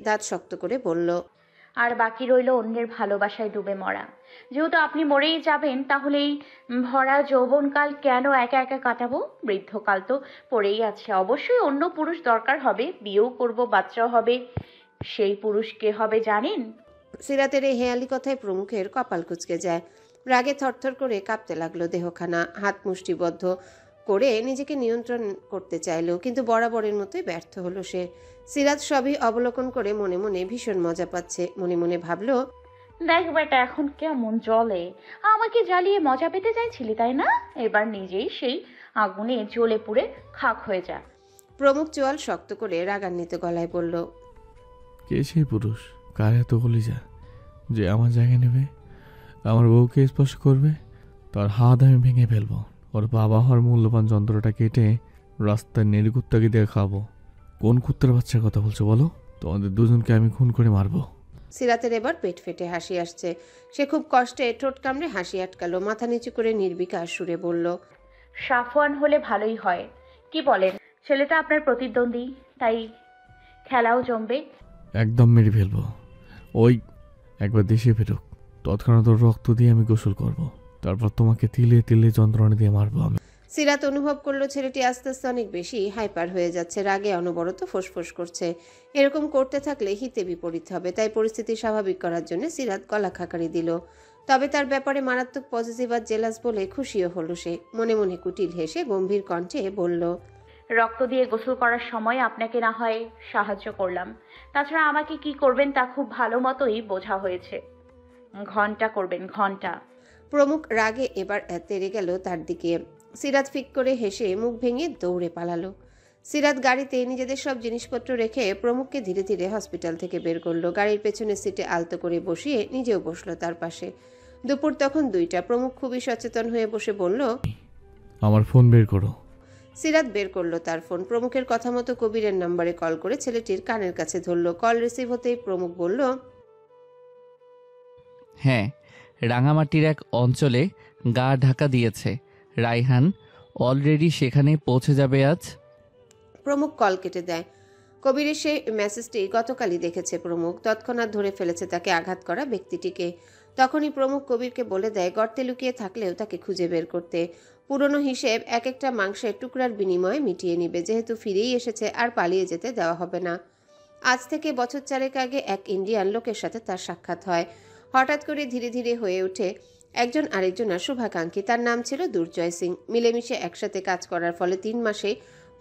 দাঁত শক্ত করে বলল, আর বাকি রইল অন্যের ভালোবাসায় ডুবে মরা। যেহেতু আপনি মরেই যাবেন, তাহলে এই ভরা যৌবনকাল কেন একা একা কাটাবো? বৃদ্ধকাল তো পড়েই আছে। অবশ্যই অন্য পুরুষ দরকার হবে, বিয়েও করব, বাচ্চাও হবে। সেই পুরুষ কে হবে জানেন? সিরাতের এই হেয়ালি কথায় প্রমুখের কপাল কুঁচকে যায়। রাগে থরথর করে কাঁপতে লাগলো দেহখানা। হাত মুষ্টিবদ্ধ করে নিজেকে নিয়ন্ত্রণ করতে চাইল, কিন্তু বরাবরের মতোই ব্যর্থ হলো সে। সিরাত সবই অবলোকন করে মনে মনে ভীষণ মজা পাচ্ছে। মনে মনে ভাবল, দেখ বেটা এখন কেমন জ্বলে। আমাকে জ্বালিয়ে মজা পেতে চাইছিলি তাই না? এবার নিজেই সেই আগুনে জ্বলে পুড়ে খাক হয়ে যা। প্রমুখ চোয়াল শক্ত করে রাগান্বিত গলায় বলল, কে সেই পুরুষ? কার এত কলিজা যে আমার জায়গা নেবে, আমার বউকে স্পর্শ করবে? তার হাত আমি ভেঙে ফেলবো। ওর বাবা হওয়ার মূল্যবান যন্ত্রটা কেটে রাস্তায় নেড়িকুত্তাকে দিয়ে খাবো। কোন কুত্তার বাচ্চার কথা বলছো বলো? তোমাদের দুজনকে আমি খুন করে মারবো। সিরাতের এবার পেট ফেটে হাসি আসছে। সে খুব কষ্টে ঠোঁট কামড়ে হাসি আটকালো। মাথা নিচু করে নির্বিকার সুরে বলল, সাফওয়ান হলে ভালোই হয়। কি বলেন? ছেলেটা আপনার প্রতিদ্বন্দ্বী, তাই খেলাও জমবে। একদম মেরে ফেলবো। ওই একবার দেশে ফেরুক, তৎক্ষণাৎ ওর রক্ত দিয়ে আমি গোসল করব। তারপর তোমাকে তিলে তিলে যন্ত্রণা দিয়ে মারবো আমি। সিরাত অনুভব করলো ছেলেটি আস্তে আস্তে অনেক বেশি হাইপার হয়ে যাচ্ছে। রাগে অনবরত ফোঁসফোঁস করছে। এরকম করতে থাকলে হিতে বিপরীত হবে। তাই পরিস্থিতি স্বাভাবিক করার জন্য সিরাত গলা খাকারি দিল। তবে তার ব্যাপারে মারাত্মক পজিটিভ আর জেলাস বলে খুশিও হলো সে। মনে মনে কুটিল হেসে গম্ভীর কণ্ঠে বলল, রক্ত দিয়ে গোসল করার সময় আপনাকে না হয় সাহায্য করলাম। তাছাড়া আমাকে কি করবেন তা খুব ভালো মতোই বোঝা হয়েছে। ঘন্টা করবেন, ঘন্টা। প্রমুখ রাগে এবার তেড়ে গেল তার দিকে। সিরাত ফিক করে হেসে মুখ ভেঙে দৌড়ে পালালো। সিরাত গাড়িতে নিজেদের সব জিনিসপত্র রেখে প্রমুখকে ধীরে ধীরে হসপিটাল থেকে বের করলো। গাড়ির পেছনের সিটে আলতো করে বসিয়ে নিজেও বসলো তার পাশে। দুপুর তখন 2টা। প্রমুখ খুবই সচেতন হয়ে বসে বলল, আমার ফোন বের করো। সিরাত বের করলো তার ফোন। প্রমুখের কথা মতো কবিরের নাম্বারে কল করে ছেলেটির কানের কাছে ধরলো। কল রিসিভ হতেই প্রমুখ বলল, হ্যাঁ, রাঙামাটির এক অঞ্চলে গা ঢাকা দিয়েছে। রায়হান অলরেডি সেখানে পৌঁছে যাবে আজ। প্রমুখ কল কেটে দেয়। কবিরের সেই মেসেজটি গতকালই দেখেছে প্রমুখ। তৎক্ষণাৎ ধরে ফেলেছে তাকে আঘাত করা ব্যক্তিটিকে। তখনই প্রমুখ কবিরকে বলে দেয় গর্তে লুকিয়ে থাকলেও তাকে খুঁজে বের করতে। পুরনো হিসেব এক একটা মাংসের টুকরার বিনিময়ে মিটিয়ে নিবে, যেহেতু ফিরেই এসেছে আর পালিয়ে যেতে দেওয়া হবে না। আজ থেকে বছর 4 আগে এক ইন্ডিয়ান লোকের সাথে তার সাক্ষাৎ হয়। হঠাৎ করে ধীরে ধীরে হয়ে ওঠে একজন আরেকজনের শুভাকাঙ্ক্ষী। তার নাম ছিল দুর্জয় সিং। মিলেমিশে একসাথে কাজ করার ফলে 3 মাসে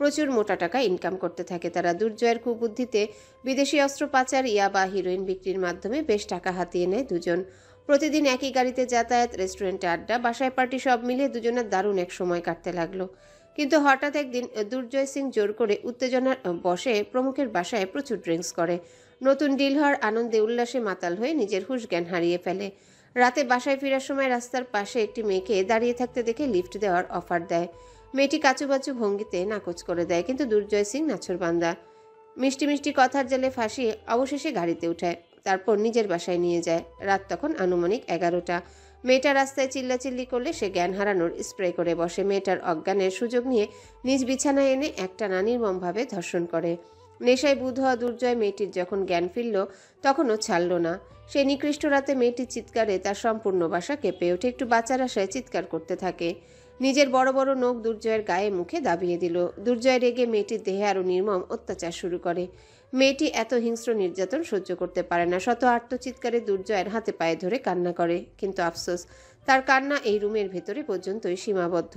প্রচুর মোটা টাকা ইনকাম করতে থাকে তারা। দুর্জয়ের কুবুদ্ধিতে বিদেশি অস্ত্র পাচার, ইয়াবা, হিরোইন বিক্রির মাধ্যমে বেশ টাকা হাতিয়ে নেয় দুজন। প্রতিদিন একই গাড়িতে যাতায়াত, রেস্টুরেন্টে আড্ডা, বাসায় পার্টি, সব মিলিয়ে দুজনের দারুণ এক সময় কাটতে লাগলো। কিন্তু হঠাৎ একদিন দুর্জয় সিং জোর করে উত্তেজনার বশে প্রমুখের বাসায় প্রচুর ড্রিঙ্কস করে। নতুন ডিল হওয়ার আনন্দে উল্লাসে মাতাল হয়ে নিজের হুঁশ জ্ঞান হারিয়ে ফেলে। রাতে বাসায় ফেরার সময় রাস্তার পাশে একটি মেয়েকে দাঁড়িয়ে থাকতে দেখে লিফট দেওয়ার অফার দেয়। মেয়েটি কাচুবাচু ভঙ্গিতে নাকচ করে দেয়, কিন্তু দুর্জয় সিং নাছোড়বান্দা। মিষ্টি মিষ্টি কথার জালে ফাঁসিয়ে অবশেষে গাড়িতে উঠায়, তারপর নিজের বাসায় নিয়ে যায়। রাত তখন আনুমানিক 11টা। মেয়েটা রাস্তায় চিল্লাচিল্লি করলে সে জ্ঞান হারানোর স্প্রে করে বসে। মেয়েটার অজ্ঞানের সুযোগ নিয়ে নিজ বিছানায় এনে একটানা নির্মমভাবে ধর্ষণ করে। নেশায় বুধ হওয়া দুর্জয় মেয়েটির যখন জ্ঞান ফিরল তখনও ছাড়ল না। সেই নিকৃষ্ট রাতে মেয়েটির চিৎকারে তার সম্পূর্ণ বাসা কেঁপে ওঠে। একটু বাঁচার আশায় চিৎকার করতে থাকে। নিজের বড় বড় নখ দুর্জয়ের গায়ে মুখে দাবিয়ে দিল। দুর্জয় রেগে মেয়েটির দেহে আরো নির্মম অত্যাচার শুরু করে। মেয়েটি এত হিংস্র নির্যাতন সহ্য করতে পারে না। শত আর্তচিৎকারে দুর্জয়ের হাতে পায়ে ধরে কান্না করে, কিন্তু আফসোস, তার কান্না এই রুমের ভেতরে পর্যন্তই সীমাবদ্ধ।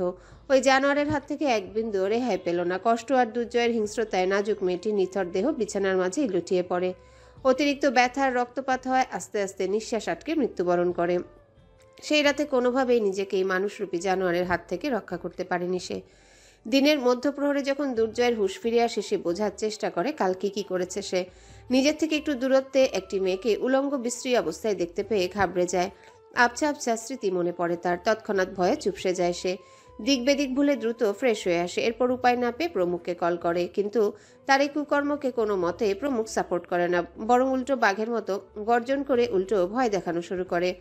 ওই জানোয়ারের হাত থেকে এক বিন্দু রেহাই পেল না। কষ্ট আর দুর্জয়ের হিংস্রতায় নাজুক মেয়েটির নিথর দেহ বিছানার মাঝেই লুটিয়ে পড়ে। অতিরিক্ত ব্যথার রক্তপাত হয়, আস্তে আস্তে নিঃশ্বাস আটকে মৃত্যুবরণ করে। সেই রাতে কোনোভাবেই নিজেকে এই মানুষরূপী জানোয়ারের হাত থেকে রক্ষা করতে পারেনি সে। দিনের মধ্যপ্রহরে যখন দুর্জয়ের হুঁশ ফিরে আসে, সে বোঝার চেষ্টা করে কালকে কি করেছে সে। নিজের থেকে একটু দূরত্বে একটি মেয়েকে উলঙ্গ বিশ্রী অবস্থায় দেখতে পেয়ে ঘাবড়ে যায়। আবছা আবছা স্মৃতি মনে পড়ে তার। তৎক্ষণাৎ ভয়ে চুপসে যায় সে। দিক বেদিক ভুলে দ্রুত ফ্রেশ হয়ে আসে। এরপর উপায় না পেয়ে প্রমুখকে কল করে, কিন্তু তার এই কুকর্মকে কোনো মতে প্রমুখ সাপোর্ট করে না, বরং উল্টো বাঘের মতো গর্জন করে উল্টো ভয় দেখানো শুরু করে।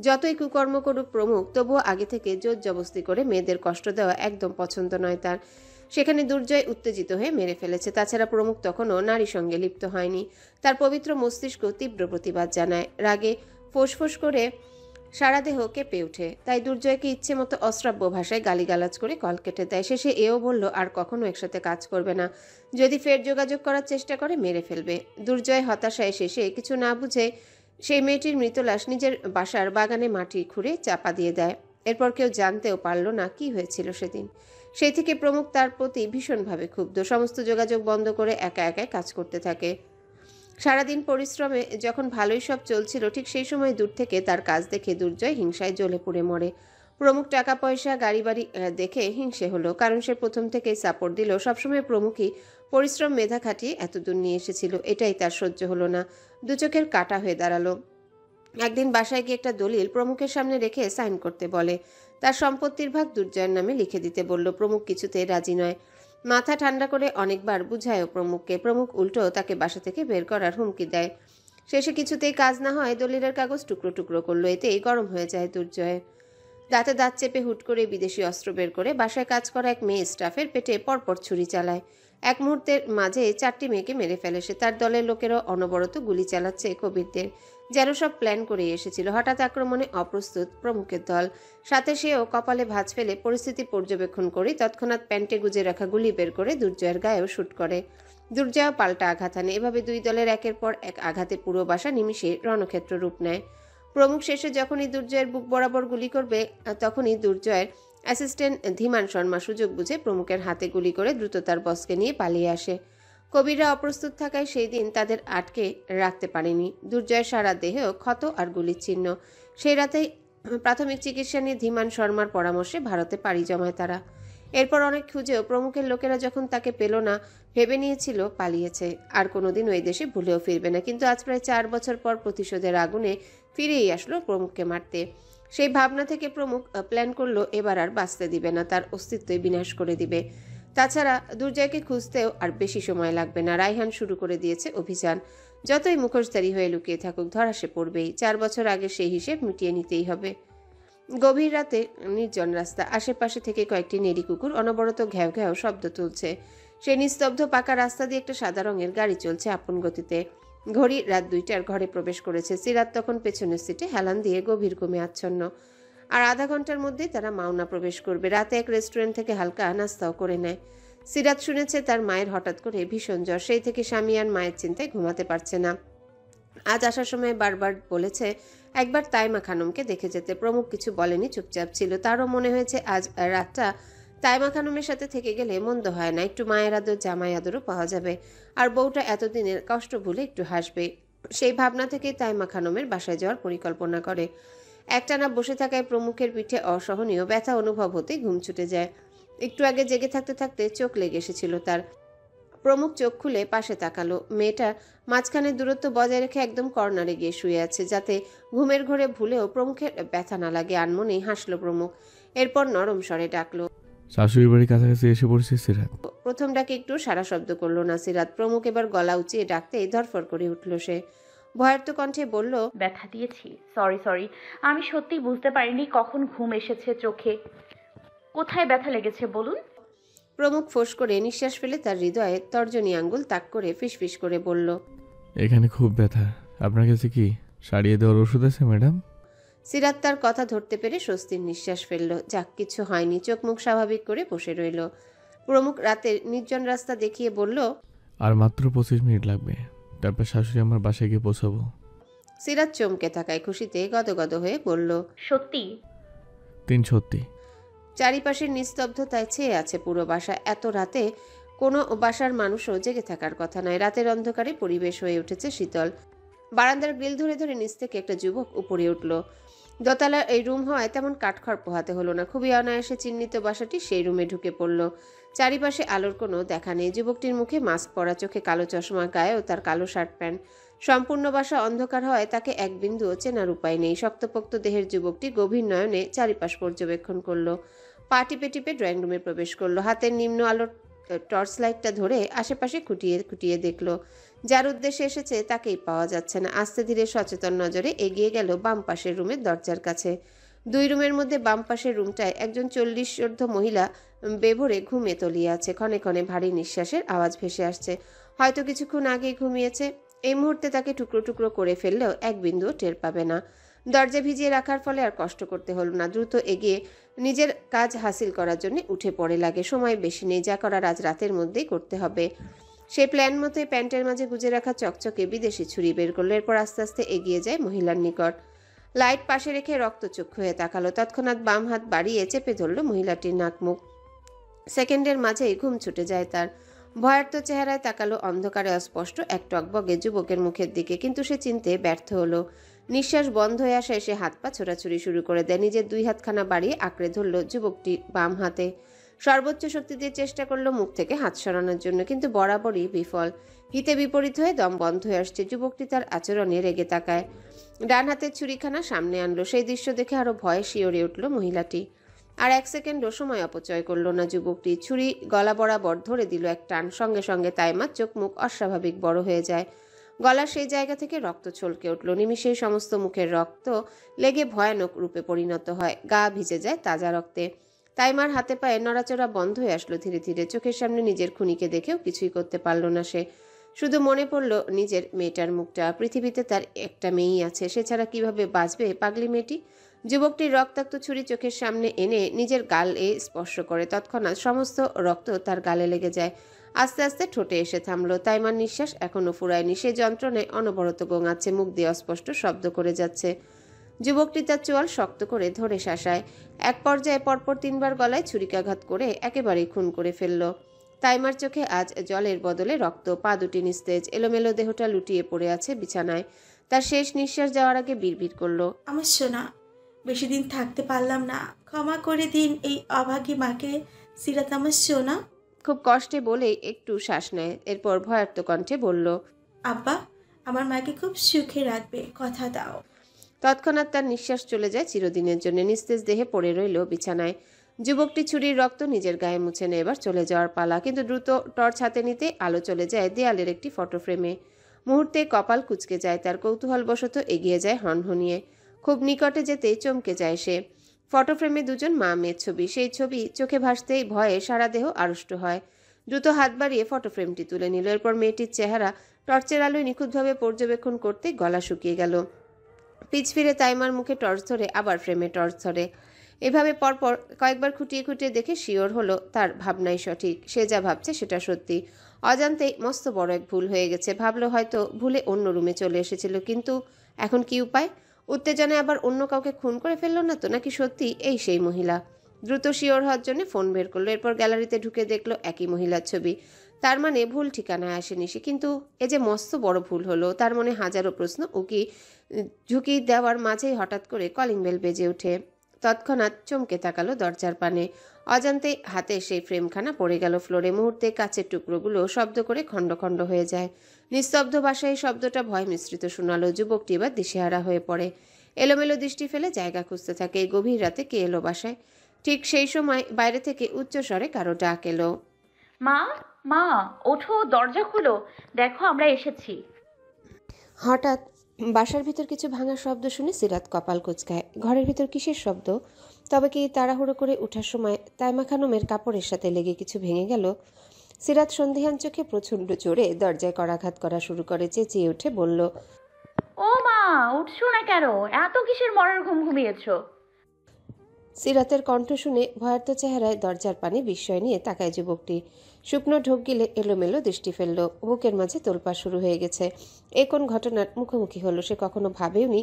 যতই কুকর্ম করুক প্রমুখ, তবুও আগে থেকে জোর জবস্তি করে মেয়েদের কষ্ট দেওয়া একদম পছন্দ নয় তার। সেখানে দুর্জয় উত্তেজিত হয়ে মেরে ফেলেছে। তাছাড়া প্রমুখ তখনও নারীর সঙ্গে লিপ্ত হয়নি। তার পবিত্র মস্তিষ্ক তীব্র প্রতিবাদ জানায়। রাগে ফোঁস করে সারা দেহ কেঁপে ওঠে। তাই দুর্জয়কে ইচ্ছে মতো অশ্রাব্য ভাষায় গালিগালাজ করে কল কেটে দেয়। শেষে এও বলল আর কখনো একসাথে কাজ করবে না। যদি ফের যোগাযোগ করার চেষ্টা করে মেরে ফেলবে। দুর্জয় হতাশায় শেষে কিছু না বুঝে সেই মেয়েটির মৃতলাশ নিজের বাসার বাগানে মাটি খুঁড়ে চাপা দিয়ে দেয়। এরপর কেউ জানতেও পারল না কি হয়েছিল সেদিন। সেই থেকে প্রমুখ তার প্রতি ভীষণভাবে ক্ষুব্ধ। সমস্ত যোগাযোগ বন্ধ করে একা একাই কাজ করতে থাকে। সারাদিন পরিশ্রমে যখন ভালোই সব চলছিল, ঠিক সেই সময় দূর থেকে তার কাজ দেখে দুর্জয় হিংসায় জ্বলে পুড়ে মরে। প্রমুখ টাকা পয়সা গাড়ি বাড়ি দেখে হিংসে হলো, কারণ সে প্রথম থেকেই সাপোর্ট দিল। সবসময় প্রমুখই পরিশ্রম মেধা খাটিয়ে এতদূর নিয়ে এসেছিল। এটাই তার সহ্য হলো না, দু চোখের কাটা হয়ে দাঁড়ালো। একদিন বাসায় গিয়ে একটা দলিল প্রমুখের সামনে রেখে সাইন করতে বলে। তার সম্পত্তির ভাগ দুর্জয়ের নামে লিখে দিতে বলল। প্রমুখ কিছুতে রাজি নয়। মাথা ঠান্ডা করে অনেকবার বুঝায়ও প্রমুখকে। প্রমুখ উল্টো তাকে বাসা থেকে বের করার হুমকি দেয়। শেষে কিছুতেই কাজ না হয় দলিলের কাগজ টুকরো টুকরো করলো। এতেই গরম হয়ে যায় দুর্জয়ের। দাঁতে দাঁত চেপে হুট করে বিদেশি অস্ত্র বের করে বাসায় কাজ করা এক মেয়ে স্টাফের পেটে পরপর ছুরি চালায়। এক মুহূর্তের মাঝে 4টি মেয়েকে মেরে ফেলে সে। তার দলের লোকেরাও অনবরত গুলি চালাচ্ছে কবিরদের, যেন সব প্ল্যান করে এসেছিল। হঠাৎ আক্রমণে অপ্রস্তুত প্রমুখের দল। সাথে সেও কপালে ভাঁজ ফেলে পরিস্থিতি পর্যবেক্ষণ করে তৎক্ষণাৎ প্যান্টে গুজে রাখা গুলি বের করে দুর্জয়ের গায়েও শুট করে। দুর্জয় পাল্টা আঘাত আনে। এভাবে দুই দলের একের পর এক আঘাতে পুরো বাসা নিমিষে রণক্ষেত্র রূপ নেয়। প্রমুখ শেষে যখনই দুর্জয়ের বুক বরাবর গুলি করবে, তখনই দুর্জয়ের অ্যাসিস্ট্যান্ট ধীমান শর্মা সুযোগ বুঝে প্রমুখের হাতে গুলি করে দ্রুত তার বসকে নিয়ে পালিয়ে আসে। কবিররা অপ্রস্তুত থাকায় সেই দিন তাদের আটকে রাখতে পারেনি। দুর্জয়ের সারা দেহেও ক্ষত আর গুলির চিহ্ন। সেই রাতেই প্রাথমিক চিকিৎসা নিয়ে ধীমান শর্মার পরামর্শে ভারতে পাড়ি জমায় তারা। এরপর অনেক খুঁজেও প্রমুখের লোকেরা যখন তাকে পেল না, ভেবে নিয়েছিল পালিয়েছে, আর কোনোদিন ওই দেশে ভুলেও ফিরবে না। কিন্তু আজ প্রায় 4 বছর পর প্রতিশোধের আগুনে ফিরেই আসলো প্রমুখকে মারতে। সেই ভাবনা থেকে প্রমুখ প্ল্যান করলো এবার আর বাঁচতে দিবে না, তার অস্তিত্বই বিনাশ করে দিবে। তাছাড়া দুর্জয়কে খুঁজতেও আর বেশি সময় লাগবে না। রায়হান শুরু করে দিয়েছে অভিযান। যতই মুখোশধারী হয়ে লুকিয়ে থাকুক, ধরা সে পড়বেই। 4 বছর আগে সেই হিসেব মিটিয়ে নিতেই হবে। গভীর রাতে নির্জন রাস্তা। আশেপাশে থেকে কয়েকটি নেড়ি কুকুর অনবরত ঘ্যাও ঘ্যাও শব্দ তুলছে। সে নিস্তব্ধ পাকা রাস্তা দিয়ে একটা সাদা রঙের গাড়ি চলছে আপন গতিতে। ঘড়ি রাত 2টার। ঘরে প্রবেশ করেছে সিরাত তখন পেছনের সিটে হেলান দিয়ে গভীর ঘুমে আচ্ছন্ন। আর আধা ঘন্টার মধ্যেই তারা মাওনা প্রবেশ করবে। রাতে এক রেস্টুরেন্ট থেকে হালকা নাস্তাও করে নেয়। সিরাত শুনেছে তার মায়ের হঠাৎ করে ভীষণ জ্বর, সেই থেকে স্বামী আর মায়ের চিন্তায় ঘুমাতে পারছে না। আজ আসার সময় বারবার বলেছে একবার তাইমা খানমকে দেখে যেতে। প্রমুখ কিছু বলেনি, চুপচাপ ছিল। তারও মনে হয়েছে আজ রাতটা তাইমা খানমের সাথে থেকে গেলে মন্দ হয় না, একটু মায়ের আদর জামাই আদরও পাওয়া যাবে, আর বউটা এতদিনের কষ্ট ভুলে একটু হাসবে। সেই ভাবনা থেকেই তাইমা খানমের বাসায় যাওয়ার পরিকল্পনা করে। একটানা বসে থাকায় প্রমুখের পিঠে অসহনীয় ব্যথা অনুভব হতেই ঘুম ছুটে যায়। একটু আগে জেগে থাকতে থাকতে চোখ লেগে এসেছিল তার। প্রমুখ চোখ খুলে পাশে তাকালো। মেয়েটা মাঝখানে দূরত্ব বজায় রেখে একদম কর্নারে গিয়ে শুয়ে আছে, যাতে ঘুমের ঘোরে ভুলেও প্রমুখের ব্যথা না লাগে। আনমনেই হাসলো প্রমুখ। এরপর নরম স্বরে ডাকলো, শাশুড়ি বাড়ির কাছাকাছি এসে পড়েছে সিরাত। প্রথম ডাকে একটু সারা শব্দ করলো না সিরাত। প্রমুখ এবার গলা উঁচিয়ে ডাকতেই ধরফর করে উঠল সে। ভয়ার্ত কণ্ঠে বলল, ব্যথা দিয়েছি, সরি। আমি সত্যি বুঝতে পারিনি কখন ঘুম এসেছে চোখে। কোথায় ব্যথা লেগেছে বলুন? প্রমুখ ফোঁস করে নিঃশ্বাস ফেলে তার হৃদয়ে তর্জনী আঙ্গুল তাক করে ফিসফিস করে বলল, এখানে খুব ব্যথা। আপনার কাছে কি সারিয়ে দেওয়ার ওষুধ আছে ম্যাডাম? সিরাত তার কথা ধরতে পেরে স্বস্তির নিঃশ্বাস ফেলল। যাক, কিছু হয়নি। চোখ মুখ স্বাভাবিক করে বসে রইল। প্রমুখ রাতের নির্জন রাস্তা দেখিয়ে বলল, আর মাত্র 25 মিনিট লাগবে, তারপর শাশুড়ি আমার বাসায় গিয়ে পৌঁছাবো। সিরাত চমকে থাকায় খুশিতে গদগদ হয়ে বলল, সত্যি? সত্যি। চারিপাশের নিস্তব্ধতায় ছেয়ে আছে পুরো বাসা। এত রাতে কোনো বাসার মানুষও জেগে থাকার কথা নয়। রাতের অন্ধকারে পরিবেশ হয়ে উঠেছে শীতল। বারান্দার গ্রিল ধরে ধরে নিচ থেকে একটা যুবক উপরে উঠল। দোতলার এই রুম হওয়ায় তেমন কাঠখড় পোহাতে হলো না। খুবই অনায়াসে চিহ্নিত বাসাটি সেই রুমে ঢুকে পড়ল। চারিপাশে আলোর কোনো দেখা নেই। যুবকটির মুখে মাস্ক পরা, চোখে কালো চশমা, গায়েও তার কালো শার্ট প্যান্ট। সম্পূর্ণ বাসা অন্ধকার হওয়ায় তাকে এক বিন্দুও চেনার উপায় নেই। শক্তপোক্ত দেহের যুবকটি গভীর নয়নে চারিপাশ পর্যবেক্ষণ করলো। পা টিপে টিপে ড্রয়িং রুমে প্রবেশ করলো। হাতের নিম্ন আলোর টর্চ লাইটটা ধরে আশেপাশে খুঁটিয়ে খুঁটিয়ে দেখলো। যার উদ্দেশ্যে এসেছে তাকেই পাওয়া যাচ্ছে না। আস্তে ধীরে সচেতন নজরে এগিয়ে গেল বাম পাশের রুমের দরজার কাছে। 2 রুমের মধ্যে বাম পাশের রুমটায় একজন 40 মহিলা বেভরে ঘুমে তলিয়ে আছে। ক্ষণে ক্ষণে ভারী নিঃশ্বাসের আওয়াজ ভেসে আসছে। হয়তো কিছুক্ষণ আগেই ঘুমিয়েছে। এই মুহূর্তে তাকে টুকরো টুকরো করে ফেললেও এক বিন্দুও টের পাবে না। দরজা ভিজিয়ে রাখার ফলে আর কষ্ট করতে হলো না। দ্রুত এগিয়ে নিজের কাজ হাসিল করার জন্য উঠে পড়ে লাগে। সময় বেশি নেই, যা করার আজ রাতের মধ্যেই করতে হবে। সে প্ল্যান মতোই প্যান্টের মাঝে গুজে রাখা চকচকে বিদেশি ছুরি বের করলো। এরপর আস্তে আস্তে এগিয়ে যায় মহিলার নিকট। লাইট পাশে রেখে রক্তচক্ষু হয়ে তাকালো। তৎক্ষণাৎ বাম হাত বাড়িয়ে চেপে ধরলো মহিলাটির নাক মুখ। সেকেন্ডের মাঝেই ঘুম ছুটে যায় তার। ভয়ার্ত চেহারায় তাকালো অন্ধকারে অস্পষ্ট এক টকবগে যুবকের মুখের দিকে, কিন্তু সে চিনতে ব্যর্থ হলো। নিঃশ্বাস বন্ধ হয়ে আসায় সে হাত পা ছোড়াছুড়ি শুরু করে দেয়। নিজের 2 হাতখানা বাড়িয়ে আঁকড়ে ধরল যুবকটি বাম হাতে। সর্বোচ্চ শক্তি দিয়ে চেষ্টা করলো মুখ থেকে হাত সরানোর জন্য, কিন্তু বরাবরই বিফল। হিতে বিপরীত হয়ে দম বন্ধ হয়ে আসছে। যুবকটি তার আচরণে রেগে তাকায়। ডান হাতের ছুরিখানা সামনে আনলো। সেই দৃশ্য দেখে আরো ভয়ে শিওরে উঠল মহিলাটি। আর 1 সেকেন্ডও সময় অপচয় করলো না যুবকটি। ছুরি গলা বরাবর ধরে দিল এক টান। সঙ্গে সঙ্গে তাইমার চোখ মুখ অস্বাভাবিক বড় হয়ে যায়। গলার সেই জায়গা থেকে রক্ত ছলকে উঠল। নিমিষেই সমস্ত মুখের রক্ত লেগে ভয়ানক রূপে পরিণত হয়। গা ভিজে যায় তাজা রক্তে। তাইমার হাতে পায়ে নড়াচড়া বন্ধ হয়ে আসলো ধীরে ধীরে। চোখের সামনে নিজের খুনিকে দেখেও কিছুই করতে পারল না সে। শুধু মনে পড়ল নিজের মেয়েটার মুখটা। পৃথিবীতে তার একটা মেয়েই আছে, সে ছাড়া কিভাবে বাঁচবে পাগলি মেয়েটি। যুবকটির রক্তাক্ত ছুরি চোখের সামনে এনে নিজের গালে স্পর্শ করে। তৎক্ষণাৎ সমস্ত রক্ত তার গালে লেগে যায়। আস্তে আস্তে ঠোঁটে এসে থামলো। তাইমার নিঃশ্বাস এখনো ফুরায়নি। সে যন্ত্রণায় অনবরত গোঙাচ্ছে, মুখ দিয়ে অস্পষ্ট শব্দ করে যাচ্ছে। যুবকটি তার চোয়াল শক্ত করে ধরে শাসায়। এক পর্যায়ে পরপর 3 বার গলায় ছুরিকাঘাত করে একেবারেই খুন করে ফেলল। তাইমার চোখে আজ জলের বদলে রক্ত। পা দুটি নিস্তেজ, এলোমেলো দেহটা লুটিয়ে পড়ে আছে বিছানায়। তার শেষ নিঃশ্বাস যাওয়ার আগে বিড়বিড় করলো, আমার সোনা, বেশি দিন থাকতে পারলাম না, ক্ষমা করে দিন এই অভাগী মাকে। সিরাত আমার সোনা। খুব কষ্টে বলেই একটু শ্বাস নেয়। এরপর ভয়ার্ত কণ্ঠে বলল, আব্বা আমার মাকে খুব সুখে রাখবে, কথা দাও। তৎক্ষণাৎ তার নিঃশ্বাস চলে যায় চিরদিনের জন্য। নিস্তেজ দেহে পড়ে রইল বিছানায়। যুবকটি ছুরির রক্ত নিজের গায়ে মুছে নেয়। এবার চলে যাওয়ার পালা। কিন্তু দ্রুত টর্চ হাতে নিতে আলো চলে যায় দেয়ালের একটি ফটো ফ্রেমে। মুহূর্তে কপাল কুঁচকে যায় তার। কৌতূহলবশত এগিয়ে যায় হনহনিয়ে। খুব নিকটে যেতেই চমকে যায় সে। ফটো ফ্রেমে 2 মা মেয়ের ছবি। সেই ছবি চোখে ভাসতেই ভয়ে সারা দেহ আড়ষ্ট হয়। দ্রুত হাত বাড়িয়ে ফটো ফ্রেমটি তুলে নিল। এরপর মেয়েটির চেহারা টর্চের আলোয় নিখুঁতভাবে পর্যবেক্ষণ করতে গলা শুকিয়ে গেল। পিছ ফিরে তাইমার মুখে টর্চ ধরে আবার ফ্রেমে টর্চ ধরে। এভাবে পরপর কয়েকবার খুঁটিয়ে খুঁটিয়ে দেখে শিওর হলো তার ভাবনাই সঠিক। সে যা ভাবছে সেটা সত্যি। অজান্তেই মস্ত বড় এক ভুল হয়ে গেছে। ভাবলো হয়তো ভুলে অন্য রুমে চলে এসেছিল, কিন্তু এখন কি উপায়? উত্তেজনায় আবার অন্য কাউকে খুন করে ফেললো না তো? নাকি সত্যি এই সেই মহিলা? দ্রুত শিওর হওয়ার জন্য ফোন বের করলো। এরপর গ্যালারিতে ঢুকে দেখলো একই মহিলার ছবি। তার মানে ভুল ঠিকানায় আসেনি সে। কিন্তু এ যে মস্ত বড় ভুল হলো। তার মনে হাজারো প্রশ্ন উকি ঝুঁকি দেওয়ার মাঝেই হঠাৎ করে কলিং বেল বেজে ওঠে। তৎক্ষণাৎ চমকে তাকালো দরজার পানে। অজান্তে হাতে সেই ফ্রেমখানা পড়ে গেল ফ্লোরে। মুহূর্তে কাচের টুকরোগুলো শব্দ করে খণ্ড খণ্ড হয়ে যায়। নিস্তব্ধ ভাষায় শব্দটা ভয় মিশ্রিত শোনালো। যুবকটি এবার দিশেহারা হয়ে পড়ে। এলোমেলো দৃষ্টি ফেলে জায়গা খুঁজতে থাকে। এই গভীর রাতে কে এলো বাসায়? ঠিক সেই সময় বাইরে থেকে উচ্চস্বরে কারো ডাক এলো। মা, মা, ওঠো, দরজা খুলো, দেখো আমরা এসেছি। হঠাৎ বাসার ভিতর কিছু ভাঙার শব্দ শুনে সিরাত কপাল কুঁচকায়। ঘরের ভিতর কিসের শব্দ? তবে কি তাড়াহুড়ো করে ওঠার সময় তাইমা খানমের কাপড়ের সাথে লেগে কিছু ভেঙে গেল? সিরাত সন্ধিহান চোখে প্রচণ্ড জোরে দরজায় করাঘাত করা শুরু করে। চেঁচিয়ে উঠে বলল, ও মা, উঠছো না কেন? এত কিসের মরার ঘুম ঘুমিয়েছো? সিরাতের কণ্ঠ শুনে ভয়ার্ত চেহারায় দরজার পানে বিস্ময় নিয়ে তাকায় যুবকটি। শুকনো ঢোক গিলে এলোমেলো দৃষ্টি ফেলল। বুকের মাঝে তোলপাড় শুরু হয়ে গেছে। এ কোন ঘটনার মুখোমুখি হলো? সে কখনো ভাবেওনি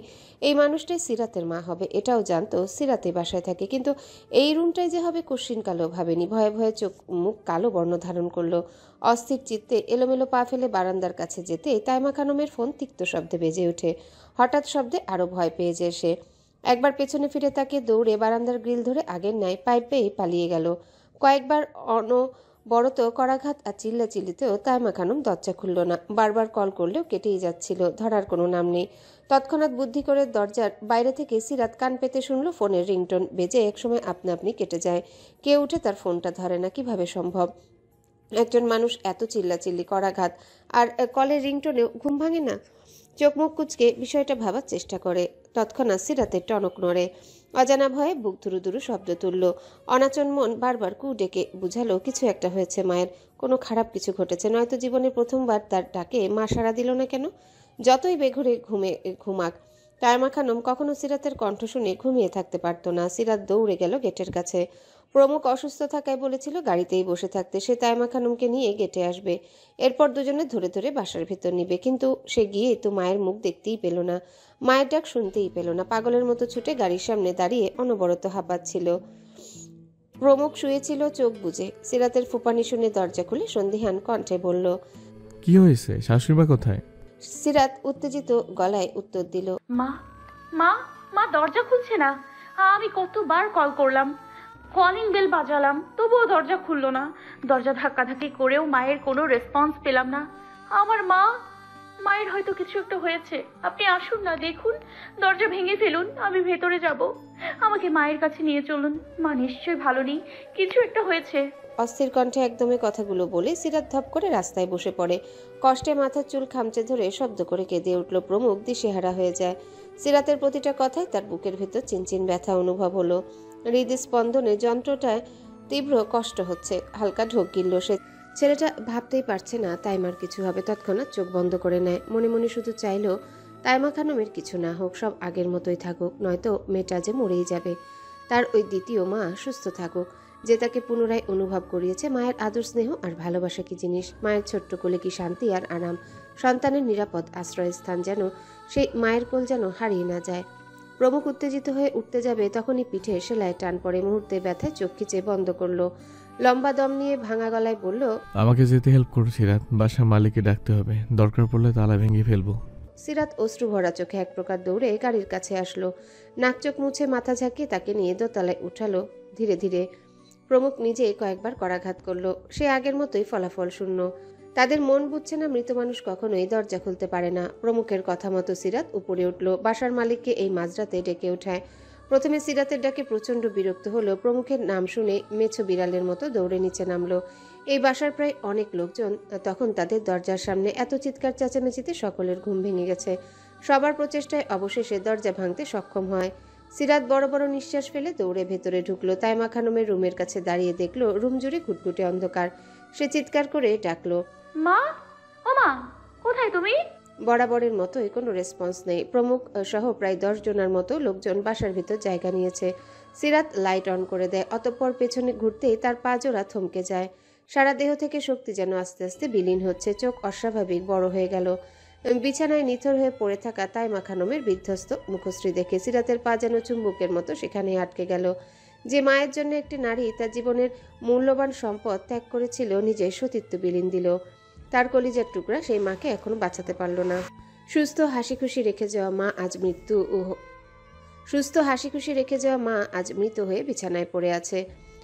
এই মানুষটাই সিরাতের মা হবে। এটাও জানতো সিরাতে বাসায় থাকে, কিন্তু এই রুমটাই যে হবে কশ্চিনকালেও ভাবেনি। ভয়ে ভয়ে চোখ মুখ কালো বর্ণ ধারণ করলো। অস্থির চিত্তে এলোমেলো পা ফেলে বারান্দার কাছে যেতে তাইমা খানমের ফোন তিক্ত শব্দে বেজে ওঠে। হঠাৎ শব্দে আরও ভয় পেয়ে যায় সে। একবার পেছনে ফিরে তাকে দৌড়ে বারান্দার গ্রিল ধরে আগের ন্যায় পাইপ পেয়ে পালিয়ে গেল। কয়েকবার অনবরত করাঘাত আর চিল্লাচিল্লিতেও তাইমা খানম দরজা খুলল না। বারবার কল করলেও কেটেই যাচ্ছিল, ধরার কোনো নাম নেই। তৎক্ষণাৎ বুদ্ধি করে দরজার বাইরে থেকে সিরাত কান পেতে শুনল ফোনের রিংটোন বেজে একসময় আপনা আপনি কেটে যায়। কেউ উঠে তার ফোনটা ধরে না। কিভাবে সম্ভব? একজন মানুষ এত চিল্লাচিল্লি, করাঘাত আর কলের রিংটোনেও ঘুম ভাঙে না? চোখ মুখ কুচকে বিষয়টা ভাবার চেষ্টা করে। তৎক্ষণাৎ সিরাতের টনক নড়ে। অজানা ভয়ে বুক ধুরু ধুরু শব্দ তুলল। অনাচন মন বারবার কু ডেকে বুঝালো কিছু একটা হয়েছে মায়ের, কোনো খারাপ কিছু ঘটেছে। নয়তো জীবনের প্রথমবার তার ডাকে মা সাড়া দিল না কেন? যতই বেঘরে ঘুমাক তাইমা খানম কখনো সিরাতের কণ্ঠ শুনে ঘুমিয়ে থাকতে পারত না। সিরাত দৌড়ে গেল গেটের কাছে। প্রমুখ অসুস্থ থাকায় বলেছিল গাড়িতেই বসে থাকতে। সে তাইমা খানমকে নিয়ে গেটে আসবে, এরপর দুজনে ধরে ধরে বাসার ভিতর নিবে। কিন্তু সে গিয়ে তো মায়ের মুখ দেখতেই পেল না, মায়ের ডাক শুনতেই পেল না। পাগলের মতো ছুটে গাড়ির সামনে দাঁড়িয়ে অনবরত হাঁপাচ্ছিল। প্রমুখ শুয়েছিল চোখ বুজে। সিরাতের ফুপানি শুনে দরজা খুলে সন্দিহান কণ্ঠে বলল, কি হয়েছে? শাশুড়িমা কোথায়? সিরাত উত্তেজিত গলায় উত্তর দিল, মা, মা, মা দরজা খুলছে না। আমি কতবার কল করলাম, কলিং বেল বাজালাম, তবুও দরজা খুললো না। দরজা ধাক্কাধাক্কি করেও মায়ের কোনো রেসপন্স পেলাম না। আমার মা, মায়ের হয়তো কিছু একটা হয়েছে। আপনি আসুন না, দেখুন, দরজা ভেঙে ফেলুন, আমি ভেতরে যাব। আমাকে মায়ের কাছে নিয়ে চলুন। মা নিশ্চয়ই ভালো নেই, কিছু একটা হয়েছে। অস্থির কণ্ঠে একদমই কথাগুলো বলে সিরাত ধপ করে রাস্তায় বসে পড়ে। কষ্টে মাথার চুল খামচে ধরে শব্দ করে কেঁদে উঠল। প্রমুখ দিশেহারা হয়ে যায়। সিরাতের প্রতিটা কথায় তার বুকের ভেতর চিনচিন ব্যথা অনুভব হলো। হৃদস্পন্দনে যন্ত্রটায় তীব্র কষ্ট হচ্ছে। হালকা ঢোক গিলল সে। ছেলেটা ভাবতেই পারছে না তাইমার কিছু হবে। তৎক্ষণাৎ চোখ বন্ধ করে নেয়। মনে মনে শুধু চাইল তাইমা খানমের কিছু না হোক, সব আগের মতোই থাকুক। নয়তো মেয়েটা যে মরেই যাবে। তার ওই দ্বিতীয় মা সুস্থ থাকুক, যে তাকে পুনরায় অনুভব করিয়েছে মায়ের আদর স্নেহ আর ভালোবাসা কি জিনিস। মায়ের ছোট্ট কোলে কি শান্তি আর আরাম। সন্তানের নিরাপদ আশ্রয়স্থান, যেন সেই মায়ের কোল যেন হারিয়ে না যায়। প্রমুখ উত্তেজিত হয়ে উঠতে যাবে, তখনই পিঠে সেলাই টান পড়ে। মুহূর্তে ব্যথায় চোখ খিচে বন্ধ করলো। লম্বা দম নিয়ে ভাঙা গলায় বলল, আমাকে যেতে হেল্প করো সিরাত, বাসার মালিককে ডাকতে হবে, দরকার পড়লে তালা ভেঙে ফেলবো। সিরাত অশ্রু ভরা চোখে এক প্রকার দৌড়ে গাড়ির কাছে আসলো। নাক চোখ মুছে মাথা ঝাঁকিয়ে তাকে নিয়ে দোতলায় উঠালো ধীরে ধীরে। প্রমুখ নিজে কয়েকবার করাঘাত করলো। সে আগের মতোই ফলাফল শূন্য। তাদের মন বুঝছে না, মৃত মানুষ কখনোই দরজা খুলতে পারে না। প্রমুখের কথা মতো সিরাত উপরে উঠল। বাসার মালিককে এই মাঝরাতে ডেকে ওঠায়। প্রথমে সিরাতের ডাকে প্রচণ্ড বিরক্ত হলো। প্রমুখের নাম শুনে মেছো বিড়ালের মতো দৌড়ে নিচে নামলো। এই বাসার প্রায় অনেক লোকজন তখন তাদের দরজার সামনে। এত চিৎকার চেঁচামেচিতে সকলের ঘুম ভেঙে গেছে। সবার প্রচেষ্টায় অবশেষে দরজা ভাঙতে সক্ষম হয়। সিরাত বড় বড় নিঃশ্বাস ফেলে দৌড়ে ভেতরে ঢুকলো। তাইমা খানমের রুমের কাছে দাঁড়িয়ে দেখলো রুম জুড়ে ঘুটঘুটে অন্ধকার। সে চিৎকার করে ডাকলো, মা, ও মা, কোথায় তুমি? বরাবরের মতোই কোনো রেসপন্স নেই। প্রমুখ সহ প্রায় 10 জনের মতো লোকজন বাসার ভিতর জায়গা নিয়েছে। সিরাত লাইট অন করে দেয়, অতঃপর পেছনে ঘুরতেই তার পা জোড়া থমকে যায়। সারা দেহ থেকে শক্তি যেন আস্তে আস্তে বিলীন হচ্ছে, চোখ অস্বাভাবিক বড় হয়ে গেল। বিছানায় নিথর হয়ে পড়ে থাকা তাইমা খানমের বিধ্বস্ত মুখশ্রী দেখে সিরাতের পা যেন চুম্বকের মতো সেখানে আটকে গেল। যে মায়ের জন্য একটি নারী তার জীবনের মূল্যবান সম্পদ ত্যাগ করেছিল, নিজের সতীত্ব বিলীন দিল। তার কলিজার টুকরা সেই মাকে এখনো বাঁচাতে পারল না। সুস্থ হাসি খুশি রেখে যাওয়া মা আজ মৃত হয়ে বিছানায় পড়ে আছে।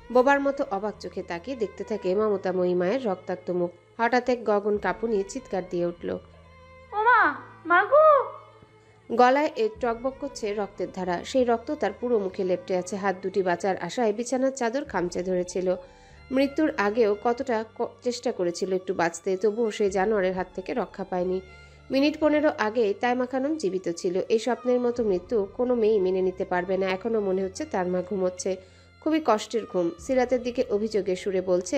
বোবার মতো অবাক চোখে তাকিয়ে দেখতে থাকে মমতাময়ী মায়ের রক্তাক্ত মুখ। হঠাৎ এক গগন কাঁপুনি চিৎকার দিয়ে উঠল। ও মা, মাগো! গলায় টকবক করছে রক্তের ধারা। সেই রক্ত তার পুরো মুখে লেপ্টে আছে। হাত দুটি বাঁচার আশায় বিছানার চাদর খামচে ধরেছিল। মৃত্যুর আগেও কতটা চেষ্টা করেছিল একটু বাঁচতে, তবুও সেই জানোয়ারের হাত থেকে রক্ষা পায়নি। মিনিট 15 আগে তাইমা খানম জীবিত ছিল। এই স্বপ্নের মতো মৃত্যু কোনো মেয়েই মেনে নিতে পারবে না। এখনো মনে হচ্ছে তার মা ঘুমোচ্ছে, খুবই কষ্টের ঘুম। সিরাতের দিকে অভিযোগের সুরে বলছে,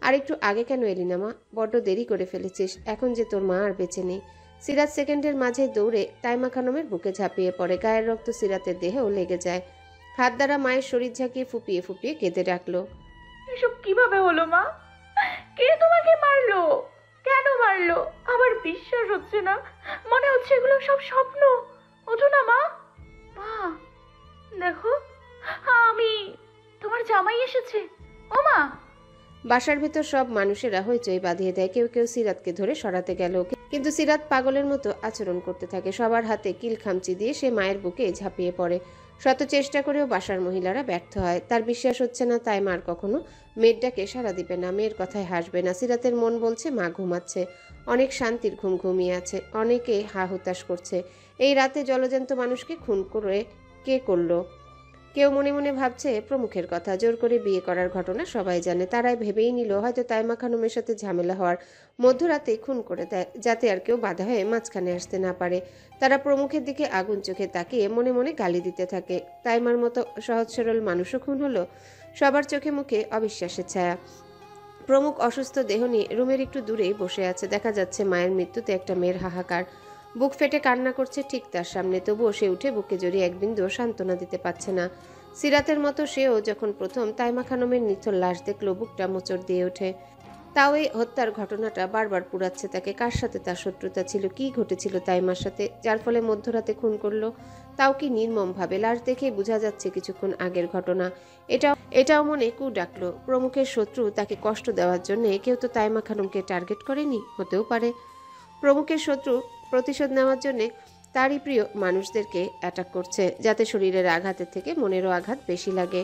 আর একটু আগে কেন এলি না মা? বড্ড দেরি করে ফেলেছিস, এখন যে তোর মা আর বেঁচে নেই। সিরাত সেকেন্ডের মাঝে দৌড়ে তাইমা খানমের বুকে ঝাঁপিয়ে পড়ে। গায়ের রক্ত সিরাতের দেহেও লেগে যায়। হাত দ্বারা মায়ের শরীর ঝাঁকিয়ে ফুপিয়ে ফুপিয়ে কেঁদে ডাকলো, এসব কিভাবে হলো মা? কে তোমাকে মারলো? কেন মারলো? আমার বিশ্বাস হচ্ছে না, মনে হচ্ছে এগুলো সব স্বপ্ন। ওঠো না মা। মা, দেখো, আমি তোমার জামাই এসেছে। ও মা! বাসার ভেতর সব মানুষেরা হইচই বাঁধিয়ে দেয়। কেউ কেউ সিরাতকে ধরে সরাতে গেল, কিন্তু সিরাত পাগলের মতো আচরণ করতে থাকে। সবার হাতে কিল খামচি দিয়ে সে মায়ের বুকে ঝাঁপিয়ে পড়ে। শত চেষ্টা করেও বাসার মহিলারা ব্যর্থ হয়। তার বিশ্বাস হচ্ছে না তাই মার কখনো মেয়ের ডাকে সাড়া দিবে না, মেয়ের কথায় হাসবে না। সিরাতের মন বলছে মা ঘুমাচ্ছে, অনেক শান্তির ঘুম ঘুমিয়ে আছে। অনেকে হা হুতাশ করছে, এই রাতে জলজ্যান্ত মানুষকে খুন করে কে করলো? কেউ মনে মনে ভাবছে প্রমুখের কথা। জোর করে বিয়ে করার ঘটনা সবাই জানে। তারাই ভেবেই নিল হয়তো তাইমা খানমের সাথে ঝামেলা হওয়ার মধ্যরাতেই খুন করে দেয়, যাতে আর কেউ বাধা হয়ে মাঝখানে আসতে না পারে। তারা প্রমুখের দিকে আগুন চোখে তাকিয়ে মনে মনে গালি দিতে থাকে। তাইমার মতো সহজ সরল মানুষও খুন হলো? সবার চোখে মুখে অবিশ্বাসের ছায়া। প্রমুখ অসুস্থ দেহ নিয়ে রুমের একটু দূরেই বসে আছে। দেখা যাচ্ছে মায়ের মৃত্যুতে একটা মেয়ের হাহাকার। বুক ফেটে কান্না করছে ঠিক তার সামনে, তবুও সে উঠে বুকে জড়িয়ে এক বিন্দু সান্ত্বনা দিতে পারছে না। সিরাতের মতো সেও যখন প্রথম তাইমা খানমের নিথর লাশ দেখলো, বুকটা মোচড় দিয়ে ওঠে। তাও এই হত্যার ঘটনাটা বারবার পুরাচ্ছে তাকে। কার সাথে তার শত্রুতা ছিল? কি ঘটেছিল তাইমার সাথে, যার ফলে মধ্যরাতে খুন করলো? তাও কি নির্মমভাবে? লাশ দেখেই বোঝা যাচ্ছে কিছুক্ষণ আগের ঘটনা। এটাও মনে কু ডাকলো, প্রমুখের শত্রু তাকে কষ্ট দেওয়ার জন্য কেউ তো তাইমা খানমকে টার্গেট করেনি? হতেও পারে প্রমুখের শত্রু প্রতিশোধ নেওয়ার জন্য তারই প্রিয় মানুষদেরকে অ্যাটাক করছে, যাতে শরীরের আঘাতের থেকে মনেরও আঘাত বেশি লাগে।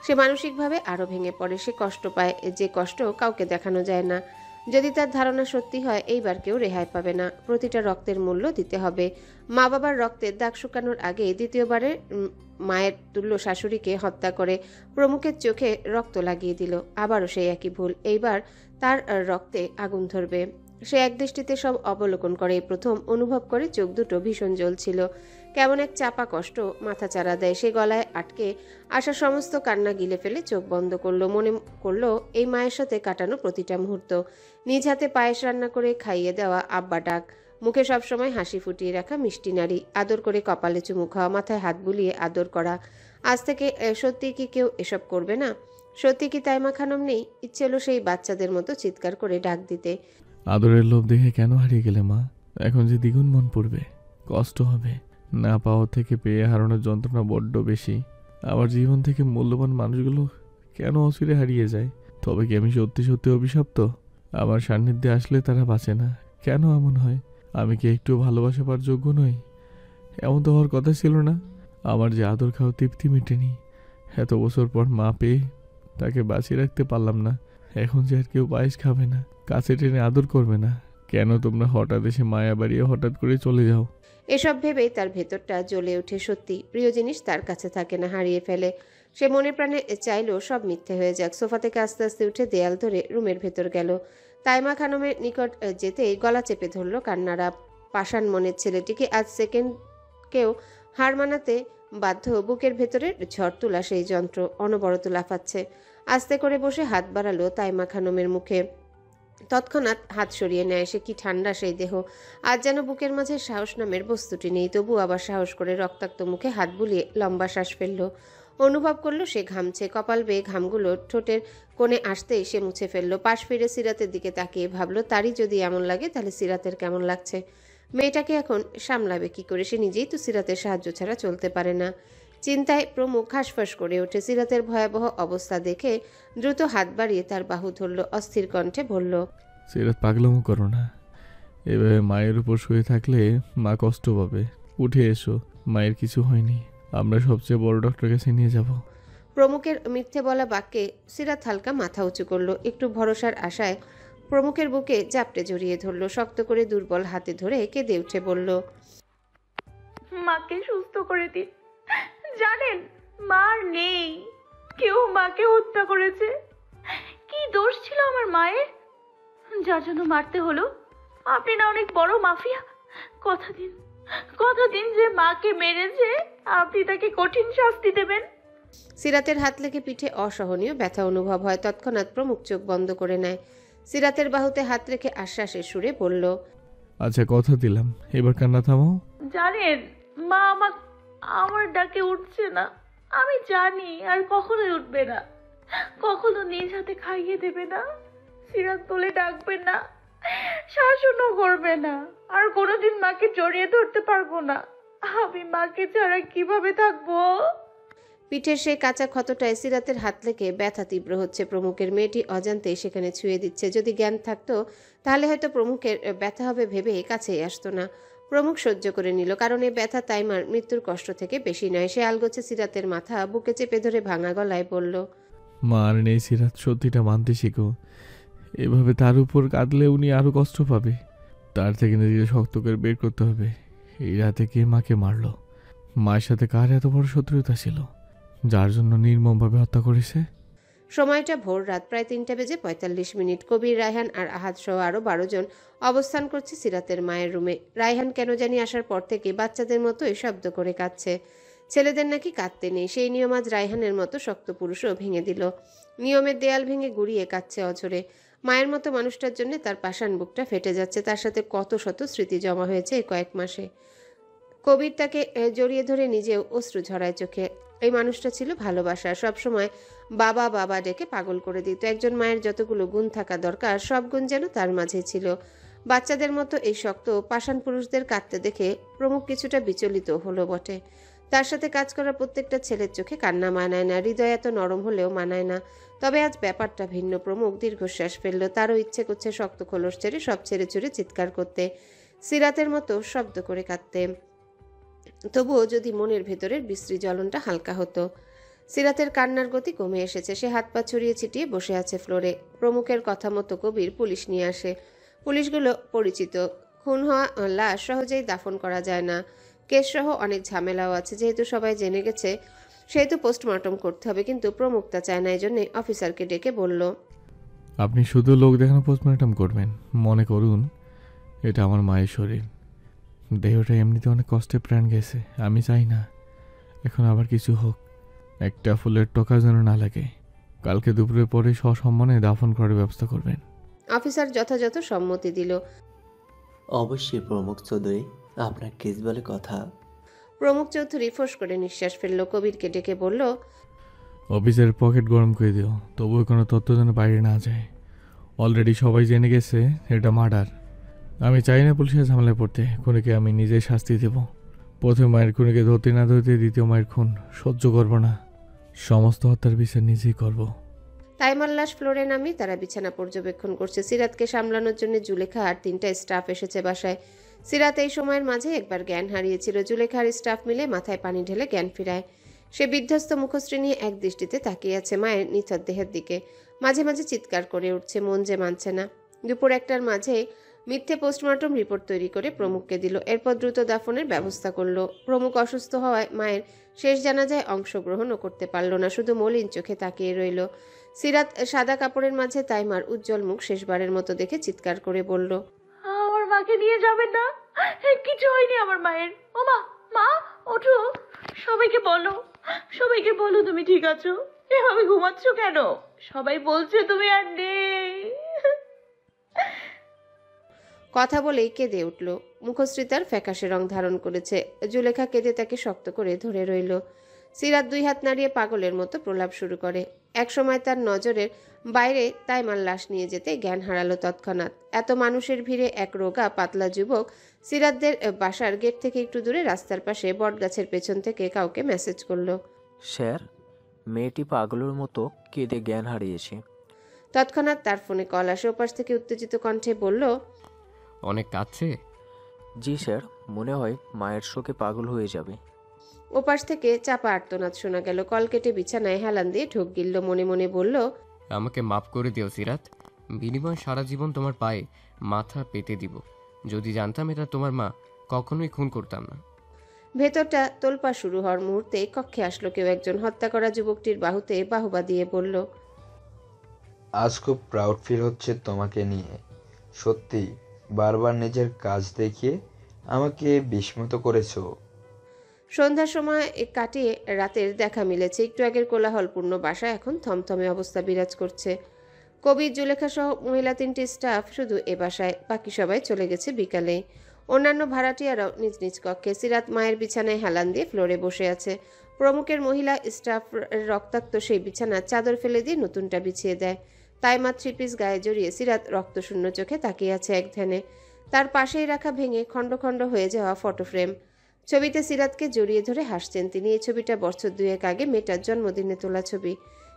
সে মানসিকভাবে আরও ভেঙে পড়ে। সে কষ্ট পায়, যে কষ্ট কাউকে দেখানো যায় না। যদি তার ধারণা সত্যি হয়, এইবার কেউ রেহাই পাবে না। প্রতিটা রক্তের মূল্য দিতে হবে। মা বাবার রক্তের দাগ শুকানোর আগে দ্বিতীয়বারে মায়ের তুল্য শাশুড়িকে হত্যা করে প্রমুখের চোখে রক্ত লাগিয়ে দিল। আবারও সেই একই ভুল। এইবার তার রক্তে আগুন ধরবে। সে একদৃষ্টিতে সব অবলোকন করে। প্রথম অনুভব করে চোখ দুটো ভীষণ জ্বলছিল। কেমন এক চাপা কষ্ট মাথা চাড়া দেয়। সে গলায় আটকে আসা সমস্ত কান্না গিলে ফেলে চোখ বন্ধ করলো। মনে করলো এই মায়ের সাথে কাটানো প্রতিটা মুহূর্ত। নিজ হাতে পায়েস রান্না করে খাইয়ে দেওয়া আব্বা ডাক, মুখে সবসময় হাসি ফুটিয়ে রাখা মিষ্টি নারী, আদর করে কপালে চুমু খাওয়া, মাথায় হাত বুলিয়ে আদর করা। আজ থেকে সত্যি কি কেউ এসব করবে না? সত্যি কি তাইমা খানম নেই? ইচ্ছে হলো সেই বাচ্চাদের মতো চিৎকার করে ডাক দিতে, আদরের লোভ দেখে কেন হারিয়ে গেলে মা? এখন যে দ্বিগুণ মন পড়বে, কষ্ট হবে। না পাওয়া থেকে পেয়ে হারানোর যন্ত্রণা বড্ড বেশি। আমার জীবন থেকে মূল্যবান মানুষগুলো কেন অচিরে হারিয়ে যায়? তবে কি আমি সত্যি সত্যি অভিশপ্ত? আমার সান্নিধ্যে আসলে তারা বাঁচে না। কেন এমন হয়? আমি কি একটু ভালোবাসা পাওয়ার যোগ্য নই? এমন তো হওয়ার কথা ছিল না। আমার যে আদর খাওয়া তৃপ্তি মেটেনি। এত বছর পর মা পেয়ে তাকে বাঁচিয়ে রাখতে পারলাম না। এখন যে আর কেউ পায়েস খাবে না, কাছে টেনে আদর করবে না। কেন তোমরা হঠাৎ এসে মায়া বাড়িয়ে হঠাৎ করে চলে যাও? এসব ভেবেই তার ভেতরটা জ্বলে ওঠে। সত্যি প্রিয় জিনিস তার কাছে থাকে না, হারিয়ে ফেলে। সে মনে প্রাণে চাইলো সব মিথ্যে হয়ে যাক। সোফা থেকে আস্তে আস্তে উঠে দেয়াল ধরে রুমের ভেতর গেল। তাইমা খানমের নিকট যেতেই গলা চেপে ধরলো কান্নারা। পাষাণ মনের ছেলেটিকে আজ সেকেন্ডকেও হার মানাতে বাধ্য। বুকের ভেতরের ঝড় তোলা সেই যন্ত্র অনবরত লাফাচ্ছে। আস্তে করে বসে হাত বাড়ালো তাইমা খানমের মুখে। তৎক্ষণাৎ হাত সরিয়ে নেয়। সে কি ঠান্ডা সেই দেহ, আজ যেন বুকের মাঝে সাহস নামের বস্তুটি নেই। তবু আবার সাহস করে রক্তাক্ত মুখে হাত বুলিয়ে লম্বা শ্বাস ফেলল। অনুভব করলো সে ঘামছে। কপাল বেয়ে ঘামগুলো ঠোঁটের কোণে আসতেই সে মুছে ফেলল। পাশ ফিরে সিরাতের দিকে তাকিয়ে ভাবলো, তারই যদি এমন লাগে তাহলে সিরাতের কেমন লাগছে। মেয়েটাকে এখন সামলাবে কি করে? সে নিজেই তো সিরাতের সাহায্য ছাড়া চলতে পারে না। চিন্তায় প্রমুখ হাঁসফাঁস করে ওঠে। সিরাতের ভয়াবহ অবস্থা দেখে দ্রুত হাত বাড়িয়ে তার বাহু ধরল, অস্থির কণ্ঠে বলল, সিরাত পাগলামো করো না। এভাবে মায়ের উপর শুয়ে থাকলে মা কষ্ট পাবে। উঠে এসো, মায়ের কিছু হয়নি, আমরা সবচেয়ে বড় ডক্টর কাছে নিয়ে যাব। প্রমুখের মিথ্যে বলা বাক্যে সিরাত হালকা মাথা উঁচু করলো। একটু ভরসার আশায় প্রমুখের বুকে জাপটে জড়িয়ে ধরল। শক্ত করে দুর্বল হাতে ধরে কেঁদে উঠে বলল, মাকে সুস্থ করে দিন। জানেন মা আর নেই, কেউ মাকে হত্যা করেছে। কি দোষ ছিল আমার মায়ের, যার জন্য মারতে হলো? আপনি না অনেক বড় মাফিয়া? কথা দিন যে মাকে মেরেছে আপনি তাকে কঠিন শাস্তি দেবেন। সিরাতের হাত লেগে পিঠে অসহনীয় ব্যথা অনুভব হয়। তৎক্ষণাৎ প্রমুখ চোখ বন্ধ করে নেয়। সিরাতের বাহুতে হাত রেখে আশ্বাসের সুরে বলল, আচ্ছা কথা দিলাম, এবার কান্না থামাও। জানেন মা আমার ডাকে উঠছে না। আমি জানি আর কখনোই উঠবে না, কখনো নিজ হাতে খাইয়ে দেবে না, সিরাত বলে ডাকবে না, শাসনও করবে না, আর কোনোদিন মাকে জড়িয়ে ধরতে পারবো না। আমি মাকে ছাড়া কিভাবে থাকবো? পিঠের সেই কাঁচা ক্ষতটায় সিরাতের হাত লেগে ব্যথা তীব্র হচ্ছে। প্রমুখের মেয়েটি অজান্তেই সেখানে ছুঁয়ে দিচ্ছে। যদি জ্ঞান থাকতো তাহলে হয়তো প্রমুখের ব্যথা হবে ভেবে কাছেই আসতো না। প্রমুখ সহ্য করে নিল, কারণ এই ব্যথা তাইমার মৃত্যুর কষ্ট থেকে বেশি নয়। সে আলগোছে সিরাতের মাথা, বুকে চেপে ধরে ভাঙা গলায় বলল, মা আর নেই সিরাত, সত্যিটা মানতে শিখো। এভাবে তার উপর কাঁদলে উনি আরো কষ্ট পাবে। তার থেকে নিজেকে শক্ত করে বের করতে হবে। এই রাতে কে মাকে মারলো? মায়ের সাথে কার এত বড় শত্রুতা ছিল, যার জন্য নির্মমভাবে হত্যা করেছে? সময়টা ভোর রাত, প্রায় 3:45। কবির, রায়হান আর আহাদ সহ আরো 12 জন অবস্থান করছে সিরাতের মায়ের রুমে। রায়হান কেন জানি আসার পর থেকে বাচ্চাদের মতোই শব্দ করে কাঁদছে। ছেলেদের নাকি কাঁদতে নেই, সেই নিয়ম আজ রায়হানের মতো শক্ত পুরুষও ভেঙে দিল। নিয়মের দেয়াল ভেঙে গুড়িয়ে কাঁদছে অঝরে। মায়ের মতো মানুষটার জন্য তার পাষাণ বুকটা ফেটে যাচ্ছে। তার সাথে কত শত স্মৃতি জমা হয়েছে এই কয়েক মাসে। কবির তাকে জড়িয়ে ধরে নিজেও অশ্রু ঝরায় চোখে। এই মানুষটা ছিল ভালোবাসা, সবসময় বাবা বাবা ডেকে পাগল করে দিত। একজন মায়ের যতগুলো গুণ থাকা দরকার সব গুণ যেন তার মাঝে ছিল। বাচ্চাদের মতো এই শক্ত পাষাণ পুরুষদের কাঁদতে দেখে প্রমুখ কিছুটা বিচলিত হলো বটে। তার সাথে কাজ করা প্রত্যেকটা ছেলের চোখে কান্না মানায় না, হৃদয় এত নরম হলেও মানায় না। তবে আজ ব্যাপারটা ভিন্ন। প্রমুখ দীর্ঘশ্বাস ফেলল। তারও ইচ্ছে করছে শক্ত খোলস ছেড়ে সব ছেড়ে ছুড়ে চিৎকার করতে, সিরাতের মতো শব্দ করে কাঁদতে। তবুও যদি মনের ভেতরের বিশ্রী জ্বলনটা হালকা হতো। সিরাতের কান্নার গতি কমে এসেছে। সে হাত পা ছড়িয়ে ছিটিয়ে বসে আছে ফ্লোরে। প্রমুখের কথা মতো কবির পুলিশ নিয়ে আসে। পুলিশগুলো পরিচিত। খুন হওয়া লাশ সহজেই দাফন করা যায় না, কেস সহ অনেক ঝামেলাও আছে। যেহেতু সবাই জেনে গেছে সেহেতু পোস্টমর্টম করতে হবে, কিন্তু প্রমুখ তা চায় না। এই জন্যে অফিসারকে ডেকে বলল, আপনি শুধু লোক দেখানো পোস্টমর্টম করবেন? মনে করুন এটা আমার মায়ের শরীর, দেহটা এমনিতে অনেক কষ্টে প্রাণ গেছে। আমি চাই না এখন আবার কিছু হোক। একটা ফুলের টোকা যেন না লাগে। কালকে দুপুরের পরে সসম্মানে দাফন করার ব্যবস্থা করবেন। অফিসার যথাযথ সম্মতি দিল। অবশ্যই প্রমুখ চৌধুরী, আপনার কেস বলে কথা। প্রমুখ চৌধুরী ফোঁস করে নিঃশ্বাস ফেলল। কবিরকে ডেকে বলল, অফিসের পকেট গরম করে দিও, তবুও কোনো তথ্য যেন বাইরে না যায়। অলরেডি সবাই জেনে গেছে এটা মার্ডার। আমি চাই না পুলিশের ঝামেলায় পড়তে। খুনিকে আমি নিজেই শাস্তি দেব। প্রথম মায়ের খুনিকে ধরতে না ধরতে দ্বিতীয় মায়ের খুন সহ্য করব না। সমস্ত হত্যার বিচার নিজেই করব। তাইমার লাশ ফ্লোরে নামিয়ে তারা বিছানা পর্যবেক্ষণ করছে। সিরাতকে সামলানোর জন্য জুলেখা আর 3টা স্টাফ এসেছে বাসায়। সিরাত এই সময়ের মাঝে একবার জ্ঞান হারিয়েছিল। জুলেখা আর স্টাফ মিলে মাথায় পানি ঢেলে জ্ঞান ফিরায়। সে বিধ্বস্ত মুখশ্রী নিয়ে এক দৃষ্টিতে তাকিয়ে আছে মায়ের নিথর দেহের দিকে। মাঝে মাঝে চিৎকার করে উঠছে, মন যে মানছে না। দুপুর 1টার মাঝে মিথ্যে পোস্টমর্টম রিপোর্ট তৈরি করে প্রমুখকে দিল। এরপর দ্রুত দাফনের ব্যবস্থা করলো। প্রমুখ অসুস্থ হওয়ায় মায়ের শেষ জানাজায় অংশগ্রহণও করতে পারল না, শুধু মলিন চোখে তাকিয়ে রইল। সিরাত সাদা কাপড়ের মাঝে তাইমার উজ্জ্বল মুখ শেষবারের মতো দেখে চিৎকার করে বলল, আমার মাকে নিয়ে যাবেন না, কিছু হয়নি আমার মায়ের। ও মা, মা ওঠো, সবাইকে বলো তুমি ঠিক আছো। এভাবে ঘুমাচ্ছ কেন? সবাই বলছে তুমি আর নেই। কথা বলেই কেঁদে উঠল। মুখশ্রী তার ফ্যাকাশে রং ধারণ করেছে। জুলেখা কেঁদে তাকে শক্ত করে ধরে রইল। সিরাত দুই হাত নাড়িয়ে পাগলের মতো প্রলাপ শুরু করে। একসময় তার নজরের বাইরে তাইমার লাশ নিয়ে যেতে জ্ঞান হারালো তৎক্ষণাৎ। এত মানুষের ভিড়ে এক রোগা পাতলা যুবক সিরাতদের বাসার গেট থেকে একটু দূরে রাস্তার পাশে বটগাছের পেছন থেকে কাউকে মেসেজ করলো। স্যার, মেয়েটি পাগলের মতো কেঁদে জ্ঞান হারিয়েছে। তৎক্ষণাৎ তার ফোনে কল আসে। ওপাশ থেকে উত্তেজিত কণ্ঠে বলল, অনেক কাঁদছে? জি স্যার, মনে হয় মায়ের শোকে পাগল হয়ে যাবে। ওপাশ থেকে চাপা আর্তনাদ শোনা গেল। কল কেটে বিছানায় হেলান দিয়ে ঢোক গিলল। মনে মনে বলল, আমাকে মাফ করে দিও সিরাত, বিনিময়ে সারা জীবন তোমার পায়ে মাথা পেতে দিব। যদি জানতাম এটা তোমার মা, কখনোই খুন করতাম না। ভেতরটা তোলপা শুরু হওয়ার মুহূর্তে কক্ষে আসলো কেউ একজন। হত্যা করা যুবকটির বাহুতে বাহুবা দিয়ে বলল, আজ খুব প্রাউড ফিল হচ্ছে তোমাকে নিয়ে। সত্যি বারবার নিজের কাজ দেখিয়ে আমাকে বিস্মিত করেছো। সন্ধ্যার সময় কাটিয়ে রাতের দেখা মিলেছে। একটু আগের কোলাহলপূর্ণ বাসা এখন থমথমে অবস্থা বিরাজ করছে। কবির, জুলেখা সহ মহিলা 3টি স্টাফ শুধু এ বাসায়, বাকি সবাই চলে গেছে বিকালে। অন্যান্য ভাড়াটিয়ারাও নিজ নিজ কক্ষে। সিরাত মায়ের বিছানায় হেলান দিয়ে ফ্লোরে বসে আছে। প্রমুখের মহিলা স্টাফ রক্তাক্ত সেই বিছানার চাদর ফেলে দিয়ে নতুনটা বিছিয়ে দেয়। তাইমা 3 পিস গায়ে জড়িয়ে সিরাত রক্তশূন্য চোখে তাকিয়ে আছে এক ধ্যানে। তার পাশেই রাখা ভেঙে খণ্ড খণ্ড হয়ে যাওয়া ফটো ফ্রেম। ছবিতে সিরাতকে জড়িয়ে ধরে হাসছেন তিনি। এই ছবিটা বছর 2 আগে মেয়েটার জন্মদিনে তোলা ছবি।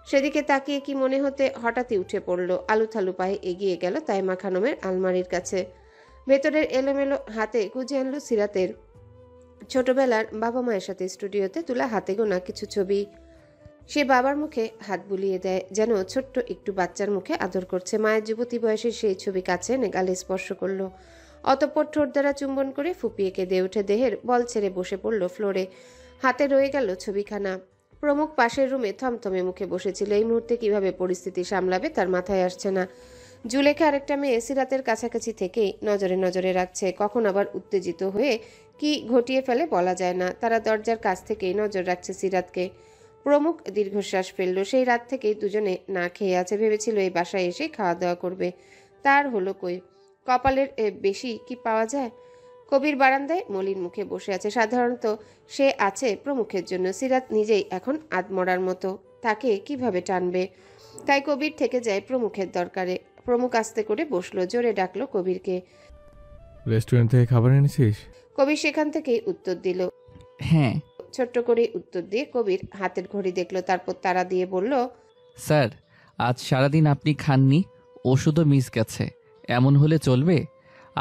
সেদিকে তাকিয়ে কি মনে হতে হঠাৎই উঠে পড়ল। আলুথালু পায়ে এগিয়ে গেল তাইমা খানমের আলমারির কাছে। ভেতরের এলোমেলো হাতে গুজে আনলো সিরাতের ছোটবেলার বাবা মায়ের সাথে স্টুডিওতে তোলা হাতে গোনা কিছু ছবি। সে বাবার মুখে হাত বুলিয়ে দেয়, যেন ছোট্ট একটু বাচ্চার মুখে আদর করছে। মায়ের যুবতী বয়সে সেই ছবি কাছে এনে গালে স্পর্শ করলো। অতঃপর ঠোঁট দ্বারা চুম্বন করে ফুপিয়ে কেঁদে উঠে দেহের বল ছেড়ে বসে পড়ল ফ্লোরে। হাতে রয়ে গেল ছবিখানা। প্রমুখ পাশের রুমে থমথমে মুখে বসেছিল। এই মুহূর্তে কিভাবে পরিস্থিতি সামলাবে তার মাথায় আসছে না। জুলেখা আরেকটা মেয়ে সিরাতের কাছাকাছি থেকেই নজরে নজরে রাখছে। কখন আবার উত্তেজিত হয়ে কি ঘটিয়ে ফেলে বলা যায় না। তারা দরজার কাছ থেকেই নজর রাখছে সিরাতকে। প্রমুখ দীর্ঘশ্বাস ফেলল। সেই রাত থেকেই দুজনে না খেয়ে আছে। ভেবেছিল এই বাসায় এসে খাওয়া দাওয়া করবে, তার হলো কই। কপালের বেশি কি পাওয়া যায়। কবির বারান্দায় মলিন মুখে বসে আছে। সাধারণত সে আছে প্রমুখের জন্য। সিরাত নিজেই এখন আদমরার মতো, তাকে কিভাবে টানবে। তাই কবির থেকে যায় প্রমুখের দরকারে। প্রমুখ আস্তে করে বসলো, জোরে ডাকলো কবিরকে। রেস্টুরেন্ট থেকে খাবার এনেছিস? কবির সেখান থেকেই উত্তর দিল। হ্যাঁ ছোট্ট করে উত্তর দিয়ে কবির হাতের ঘড়ি দেখলো, তারপর তারা দিয়ে বলল, স্যার, আজ সারাদিন আপনি খাননি, ওষুধও মিস গেছে। এমন হলে চলবে?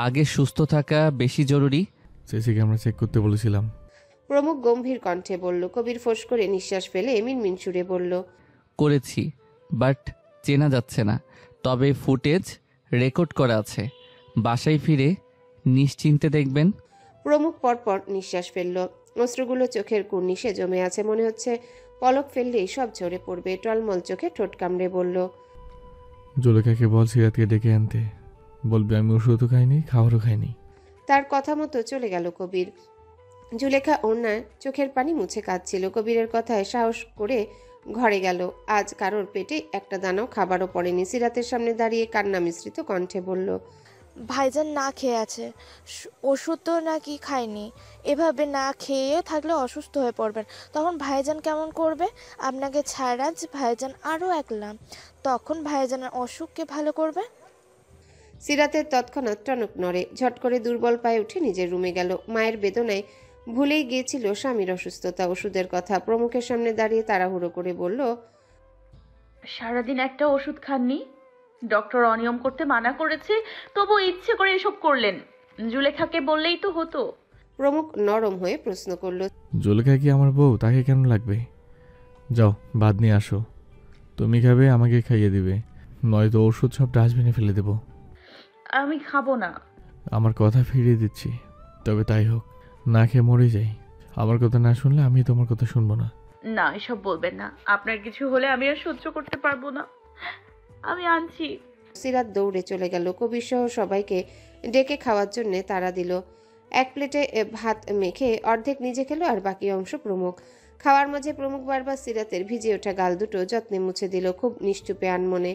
আগে সুস্থ থাকা বেশি জরুরি। সিসি ক্যামেরা চেক করতে বলেছিলাম। প্রমুখ গম্ভীর কণ্ঠে বলল। কবির ফোঁস করে নিঃশ্বাস ফেলে মিনমিন সুরে বলল, করেছি, বাট চেনা যাচ্ছে না। তবে ফুটেজ রেকর্ড করা আছে। বাসায় ফিরে নিশ্চিন্তে দেখবেন। প্রমুখ পরপর নিঃশ্বাস ফেলল। অশ্রুগুলো চোখের কুর্নিশে জমে আছে। মনে হচ্ছে পলক ফেললেই সব ঝরে পড়বে। টলমল চোখে ঠোঁট কামড়ে বলল, জুলেখাকে বল সিরাতকে ডেকে আনতে। বলবি আমি ওষুধও খাইনি, খাবারও খাইনি। তার কথা মতো চলে গেল কবির। জুলেখা ওনার চোখের পানি মুছে কাঁদছিল। কবিরের কথায় সাহস করে ঘরে গেল। আজ কারোর পেটে একটা দানাও খাবারও পড়েনি। সিরাতের সামনে দাঁড়িয়ে কান্না মিশ্রিত কণ্ঠে বলল, ভাইজান না খেয়ে আছে, ওষুধ তো নাকি খায়নি। এভাবে না খেয়ে থাকলে অসুস্থ হয়ে পড়বেন। তখন ভাইজান কেমন করবে? আপনাকে ছাড়া যে ভাইজান আরও একলা, তখন ভাইজানের অসুখকে ভালো করবে। সিরাতের তৎক্ষণাৎ টনক নড়ে। ঝট করে দুর্বল পায়ে উঠে নিজের রুমে গেল। মায়ের বেদনায় ভুলেই গিয়েছিল স্বামীর অসুস্থতা, ওষুধের কথা। প্রমুখের সামনে দাঁড়িয়ে তাড়াহুড়ো করে বলল, সারাদিন একটা ওষুধ খাননি, ডক্টর অনিয়ম করতে মানা করেছে, তবু ইচ্ছে করে এসব করলেন। জুলেখাকে বললেই তো হতো। প্রমুখ নরম হয়ে প্রশ্ন করল, জুলেখা কি আমার বউ? তাকে কেন লাগবে? যাও ভাত নিয়ে আসো। তুমি খাবে, আমাকে খাইয়ে দিবে, নয়তো ওষুধ সব ডাস্টবিনে ফেলে দেব। আমি খাবো না। আমার কথা ফিরিয়ে দিচ্ছি, তবে তাই হোক, না খেয়ে মরে যাই। আমার কথা না শুনলে আমি তোমার কথা শুনবো না। না, এসব বলবেন না। আপনার কিছু হলে আমি আর সহ্য করতে পারবো না। আমি আনছি। সিরাত দৌড়ে চলে গেল। কবির সহ সবাইকে ডেকে খাওয়ার জন্য তাড়া দিল। এক প্লেটে ভাত মেখে অর্ধেক নিজে খেলো আর বাকি অংশ প্রমুখ। খাওয়ার মাঝে প্রমুখ বারবার সিরাতের ভিজে ওঠা গাল দুটো যত্নে মুছে দিল, খুব নিষ্ঠুপে আনমনে।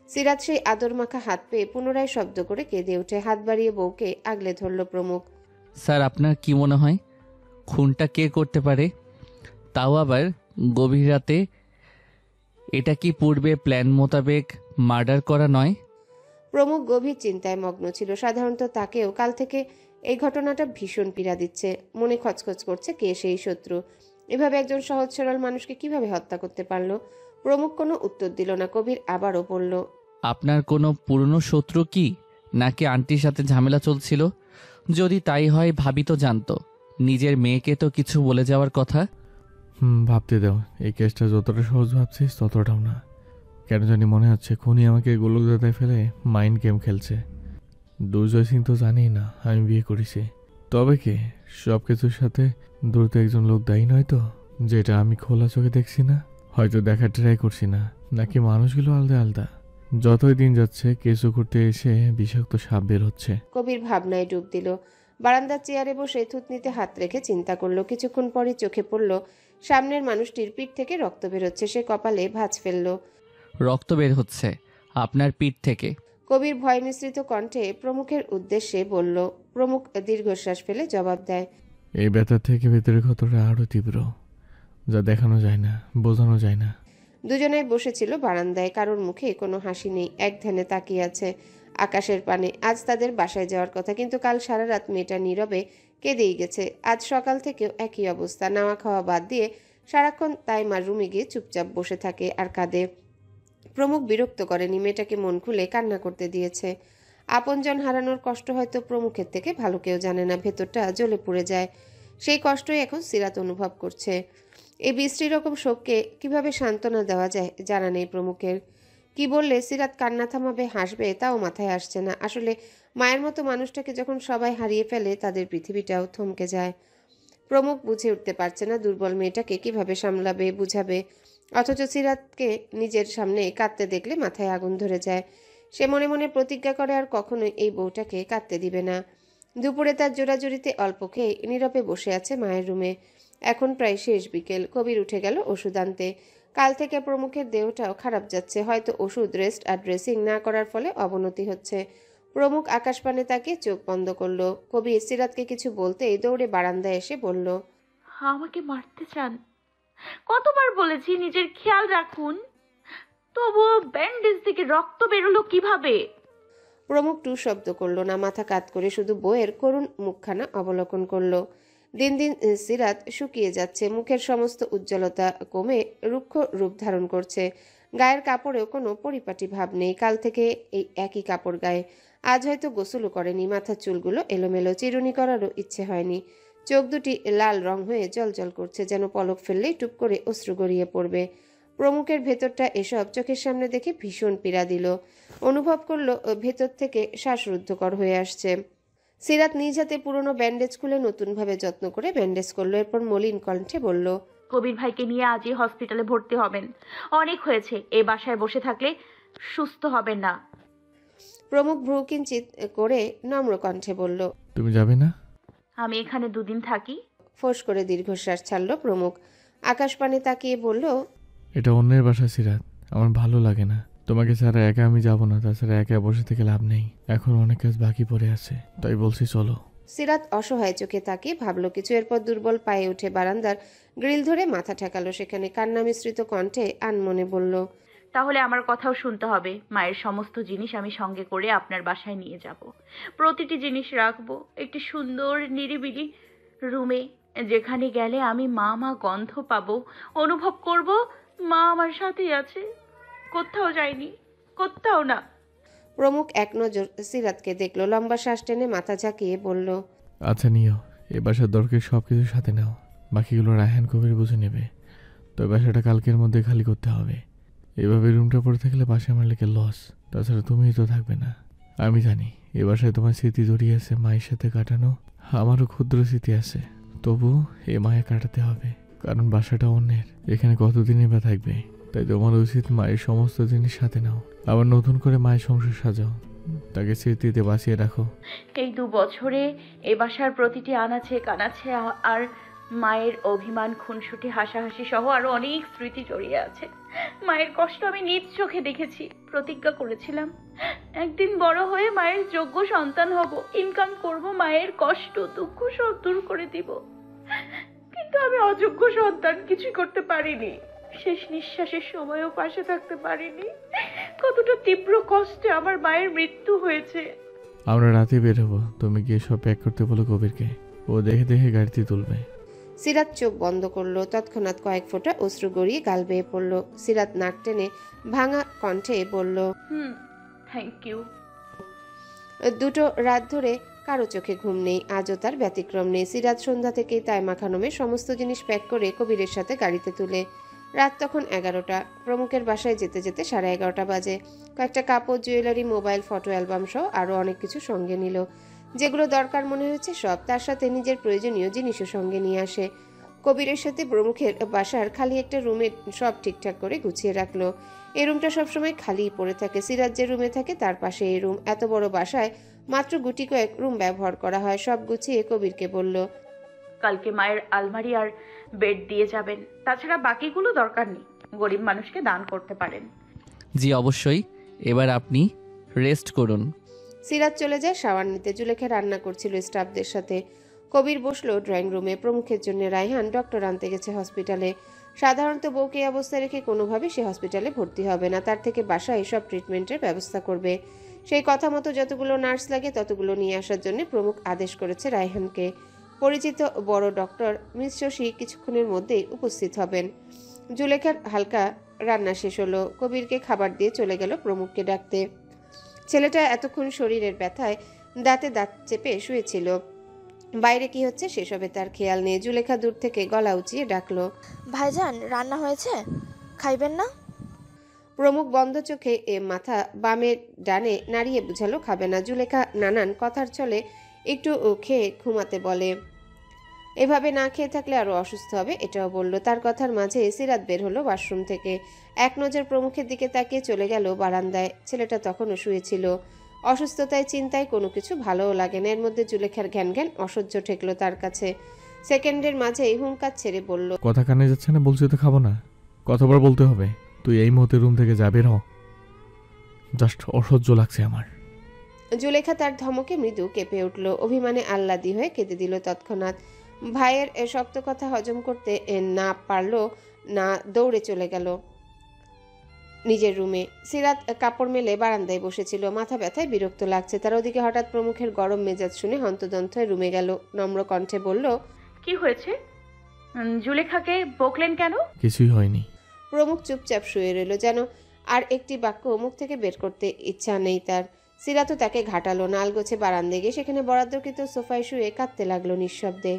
সিরাত সেই আদর মাখা হাত পেয়ে পুনরায় শব্দ করে কেঁদে ওঠে। হাত বাড়িয়ে বউকে আগলে ধরল প্রমুখ। স্যার, আপনার কি মনে হয় খুনটা কে করতে পারে, তাও আবার গভীর রাতে? এটা কি পূর্বে প্ল্যান মোতাবেক মার্ডার করা নয়? প্রমুখ গভীর চিন্তায় মগ্ন ছিল। সাধারণত তাকেও কাল থেকে এই ঘটনাটা ভীষণ পীড়া দিচ্ছে। মনে খচখচ করছে কে সেই শত্রু, এভাবে একজন সহজ সরল মানুষকে কিভাবে হত্যা করতে পারলো। প্রমুখ কোনো উত্তর দিল না। কবির আবারও বলল, আপনার কোনো পুরনো শত্রু কি, নাকি আন্টির সাথে ঝামেলা চলছিল? যদি তাই হয়, ভাবি তো জানতো, নিজের মেয়েকে তো কিছু বলে যাওয়ার কথা। ভাবতে দাও, এই কেসটা যতটা সহজ ভাবছিস ততটাও না। কেন জানি মনে হচ্ছে খুনি আমাকে গোলকদাতায় ফেলে মাইন্ড গেম খেলছে। দুর্জয় সিং তো জানেই না আমি বিয়ে করেছি। তবে কি সব কিছুর সাথে দ্রুত একজন লোক দায়ী নয় তো, যেটা আমি খোলা চোখে দেখছি না? হয়তো দেখার ট্রাই করছি না, নাকি মানুষগুলো আলাদা আলাদা? যতই দিন যাচ্ছে কেসও করতে এসে বিষাক্ত সাপ বের হচ্ছে। কবির ভাবনায় ডুব দিল। বারান্দার চেয়ারে বসে থুতনিতে হাত রেখে চিন্তা করলো। কিছুক্ষণ পরই চোখে পড়ল সামনের মানুষটির পিঠ থেকে রক্ত বেরোচ্ছে। সে কপালে ভাঁজ ফেলল। রক্ত বের হচ্ছে আপনার পিঠ থেকে? কবির ভয় মিশ্রিত কণ্ঠে প্রমুখের উদ্দেশ্যে বলল। প্রমুখ দীর্ঘশ্বাস ফেলে জবাব দেয়, এই ব্যথার থেকে ভেতরে ক্ষতটা আরো তীব্র, যা দেখানো যায় না, বোঝানো যায় না। দুজনেই বসেছিল বারান্দায়। কারোর মুখে কোনো হাসি নেই, এক ধ্যানে তাকিয়ে আছে আকাশের পানে। আজ তাদের বাসায় যাওয়ার কথা, কিন্তু কাল সারা রাত মেয়েটা নীরবে কেঁদেই গেছে। আজ সকাল থেকেও একই অবস্থা, নাওয়া খাওয়া বাদ দিয়ে সারাক্ষণ তাই মার রুমে গিয়ে চুপচাপ বসে থাকে আর কাঁদে। প্রমুখ বিরক্ত করেনি, মেয়েটাকে মন খুলে কান্না করতে দিয়েছে। আপনজন হারানোর কষ্ট হয়তো প্রমুখের থেকে ভালো কেউ জানে না। ভেতরটা জ্বলে পুড়ে যায়। সেই কষ্টই এখন সিরাত অনুভব করছে। এই বিশ্রী রকম শোককে কিভাবে সান্ত্বনা দেওয়া যায় জানা নেই প্রমুখের। কি বললে সিরাত কান্না থামাবে, হাসবে, তাও মাথায় আসছে না। আসলে মায়ের মতো মানুষটাকে যখন সবাই হারিয়ে ফেলে, তাদের পৃথিবীটাও থমকে যায়। প্রমুখ বুঝে উঠতে পারছে না দুর্বল মেয়েটাকে কিভাবে সামলাবে, বুঝাবে। অথচ সিরাতকে নিজের সামনে কাঁদতে দেখলে মাথায় আগুন ধরে যায়। সে মনে মনে প্রতিজ্ঞা করে আর কখনোই এই বউটাকে কাঁদতে দিবে না। দুপুরে তার জোড়াজুড়িতে অল্প খেয়ে নীরবে বসে আছে মায়ের রুমে। এখন প্রায় শেষ বিকেল। কবির উঠে গেল ওষুধ আনতে। কাল থেকে প্রমুখের দেহটাও খারাপ যাচ্ছে। হয়তো ওষুধ, রেস্ট আর ড্রেসিং না করার ফলে অবনতি হচ্ছে। প্রমুখ আকাশপানে তাকিয়ে চোখ বন্ধ করলো। কবির সিরাতকে কিছু বলতেই দৌড়ে বারান্দায় এসে বলল, আমাকে মারতে চান? কতবার বলেছি নিজের খেয়াল রাখুন, তবুও ব্যান্ডেজ থেকে রক্ত বেরোলো কিভাবে? প্রমুখ টু শব্দ করলো না, মাথা কাত করে শুধু বউয়ের করুণ মুখখানা অবলোকন করলো। দিন দিন সিরাত শুকিয়ে যাচ্ছে। মুখের সমস্ত উজ্জ্বলতা কমে রুক্ষ রূপ ধারণ করছে। গায়ের কাপড়েও কোনো পরিপাটি ভাব নেই। কাল থেকে এই একই কাপড় গায়ে। আজ হয়তো গোসলও করেনি। মাথার চুলগুলো এলোমেলো, চিরুনি করারও ইচ্ছে হয়নি। চোখ দুটি লাল রং হয়ে জ্বলজ্বল করছে, যেন পলক ফেললেই টুপ করে অশ্রু গড়িয়ে পড়বে। প্রমুখের ভেতরটা এসব চোখের সামনে দেখে ভীষণ পীড়া দিল। অনুভব করলো ভেতর থেকে শ্বাসরুদ্ধকর হয়ে আসছে। সিরাত নিজ হাতে পুরনো ব্যান্ডেজ খুলে নতুনভাবে যত্ন করে ব্যান্ডেজ করলো। এরপর মলিন কণ্ঠে বলল, কবির ভাইকে নিয়ে আজই হসপিটালে ভর্তি হবেন। অনেক হয়েছে, এই বাসায় বসে থাকলে সুস্থ হবেন না। প্রমুখ ভ্রু কিঞ্চিত করে নম্র কণ্ঠে বলল, তুমি যাবে না? আমি এখানে দুদিন থাকি। ফোঁস করে দীর্ঘশ্বাস ছাড়ল প্রমুখ। আকাশপানে তাকিয়ে বলল, এটা অন্যের বাসা সিরাত, আমার ভালো লাগে না। তোমাকে ছাড়া একা আমি যাব না। তাছাড়া একা বসে থেকে লাভ নেই, এখন অনেক কাজ বাকি পড়ে আছে, তাই বলছি চলো। সিরাত অসহায় চোখে তাকিয়ে ভাবলো কিছু। এরপর দুর্বল পায়ে উঠে বারান্দার গ্রিল ধরে মাথা ঠেকালো। সেখানে কান্না মিশ্রিত কণ্ঠে আনমনে বলল, তাহলে আমার কথাও শুনতে হবে। মায়ের সমস্ত জিনিস আমি সঙ্গে করে আপনার বাসায় নিয়ে যাব। প্রতিটি জিনিস রাখবো একটি সুন্দর নিরিবিলি রুমে, যেখানে গেলে আমি মা মা গন্ধ পাবো, অনুভব করব মা আমার সাথেই আছে, কোথাও যায়নি, কোথাও না। প্রমুখ এক নজর সিরাতকে দেখলো, লম্বা শ্বাস টেনে মাথা ঝাঁকিয়ে বলল, আচ্ছা নিও, এ বাসার দরকার সব কিছু সাথে নাও, বাকিগুলো রায়হান কবির বুঝে নেবে। তো বাসাটা কালকের মধ্যে খালি করতে হবে। এভাবে রুমটা পড়ে থাকলে বাসে আমার লেগে লস। তাছাড়া তুমিই তো থাকবে না। আমি জানি এ বাসায় তোমার স্মৃতি জড়িয়ে আছে, মায়ের সাথে কাটানো। আমারও ক্ষুদ্র স্মৃতি আছে, তবু এ মায়ে কাটাতে হবে, কারণ বাসাটা অন্যের। এখানে কতদিনই বা থাকবে। তাই তোমার উচিত মায়ের সমস্ত জিনিস সাথে নাও, আবার নতুন করে মায়ের সংসার সাজাও, তাকে স্মৃতিতে বাঁচিয়ে রাখো। এই 2 বছরে এ বাসার প্রতিটি আনাচে কানাচে আর মায়ের অভিমান, খুনসুটি, হাসাহাসি সহ আরো অনেক স্মৃতি জড়িয়ে আছে। মায়ের কষ্ট আমি নিজ চোখে দেখেছি, প্রতিজ্ঞা করেছিলাম একদিন বড় হয়ে মায়ের যোগ্য সন্তান হব, ইনকাম করব, মায়ের কষ্ট দুঃখ সব দূর করে দিব। কিন্তু আমি অযোগ্য সন্তান, কিছুই করতে পারিনি। শেষ নিঃশ্বাসের সময়ও পাশে থাকতে পারিনি। কতটা তীব্র কষ্টে আমার মায়ের মৃত্যু হয়েছে। আমরা রাতে বের হবো, তুমি গিয়ে সব প্যাক করতে বলো কবিরকে, ও দেখে দেখে গাড়িতে তুলবে। সিরাত চোখ বন্ধ করলো। তৎক্ষণাৎ কয়েক ফোঁটা অশ্রু গড়িয়ে গাল বেয়ে পড়ল। সিরাত নাক টেনে ভাঙা কণ্ঠে বলল, থ্যাংক ইউ। দুটো রাত ধরে কারো চোখে ঘুম নেই, আজও তার ব্যতিক্রম নেই। সিরাত সন্ধ্যা থেকেই তাইমা খানমের সমস্ত জিনিস প্যাক করে কবিরের সাথে গাড়িতে তুলে। রাত তখন 11টা। প্রমুখের বাসায় যেতে যেতে 11:30 বাজে। কয়েকটা কাপড়, জুয়েলারি, মোবাইল, ফটো অ্যালবাম সহ আরও অনেক কিছু সঙ্গে নিল। যেগুলো দরকার মনে হয়েছে সব, তার সাথে নিজের প্রয়োজনীয় জিনিসও সঙ্গে নিয়ে আসে। কবিরের সাথে প্রমুখের বাসার খালি একটা রুমে সব ঠিকঠাক করে গুছিয়ে রাখলো। এই রুমটা সবসময় খালিই পড়ে থাকে। সিরাত যে রুমে থাকে তার পাশে এই রুম। এত বড় বাসায় মাত্র গুটি কয়েক রুম ব্যবহার করা হয়। সব গুছিয়ে কবিরকে বলল, কালকে মায়ের আলমারি আর বেড দিয়ে যাবেন, তাছাড়া বাকিগুলো দরকার নেই, গরিব মানুষকে দান করতে পারেন। জি অবশ্যই, এবার আপনি রেস্ট করুন। সিরাত চলে যায় শাওয়ার নিতে। জুলেখা রান্না করছিল স্টাফদের সাথে। কবির বসলো ড্রয়িং রুমে। প্রমুখের জন্য রায়হান ডক্টর আনতে গেছে হসপিটালে। সাধারণত বউকে এই অবস্থায় রেখে কোনোভাবে সে হসপিটালে ভর্তি হবে না, তার থেকে বাসায় সব ট্রিটমেন্টের ব্যবস্থা করবে। সেই কথা মতো যতগুলো নার্স লাগে ততগুলো নিয়ে আসার জন্য প্রমুখ আদেশ করেছে রায়হানকে। পরিচিত বড় ডক্টর মিস শশী কিছুক্ষণের মধ্যেই উপস্থিত হবেন। জুলেখার হালকা রান্না শেষ হলো। কবিরকে খাবার দিয়ে চলে গেল প্রমুখকে ডাকতে। ছেলেটা এতক্ষণ শরীরের ব্যথায় দাঁতে দাঁত চেপে শুয়েছিল। বাইরে কি হচ্ছে সেসবে তার খেয়াল নেই। জুলেখা দূর থেকে গলা উঁচিয়ে ডাকলো, ভাইজান রান্না হয়েছে, খাইবেন না? প্রমুখ বন্ধ চোখে মাথা বামে ডানে নাড়িয়ে বুঝালো খাবে না। জুলেখা নানান কথার চলে একটু খেয়ে ঘুমাতে বলে। এভাবে না খেয়ে থাকলে আরো অসুস্থ হবে এটাও বলল। তার কথার মাঝে সিরাত বের হলো ওয়াশরুম থেকে। এক নজর প্রমুখের দিকে তাকিয়ে চলে গেল বারান্দায়। ছেলেটা তখনও শুয়েছিল। অসুস্থতায় চিন্তায় কোনো কিছু ভালোও লাগে না। এর মধ্যে জুলেখার ঘ্যান ঘ্যান অসহ্য ঠেকলো তার কাছে। সেকেন্ডের মাঝেই হুঙ্কার ছেড়ে বলল, কথা কানে যাচ্ছে না, বলছি তো খাবো না, কতবার বলতে হবে? তুই এই মুহূর্তে রুম থেকে যাবে না, জাস্ট অসহ্য লাগছে আমার। জুলেখা তার ধমকে মৃদু কেঁপে উঠল। অভিমানে আহ্লাদি হয়ে কেঁদে দিল তৎক্ষণাৎ। ভাইয়ের শক্ত কথা হজম করতে না পারল না, দৌড়ে চলে গেল নিজের রুমে। সিরাত কাপড় মেলে বারান্দায় বসেছিল। মাথা ব্যথায় বিরক্ত লাগছে তার। ওদিকে হঠাৎ প্রমুখের গরম মেজাজ শুনে হন্তদন্ত হয়ে রুমে গেল। নম্র কণ্ঠে বলল, কি হয়েছে? জুলেখাকে বকলেন কেন? কিছুই হয়নি। প্রমুখ চুপচাপ শুয়ে রইল, যেন আর একটি বাক্য মুখ থেকে বের করতে ইচ্ছা নেই তার। সিরাতও তাকে ঘাটালো না। আলগোছে বারান্দায় গিয়ে সেখানে বরাদ্দকৃত সোফায় শুয়ে কাঁদতে লাগলো নিঃশব্দে।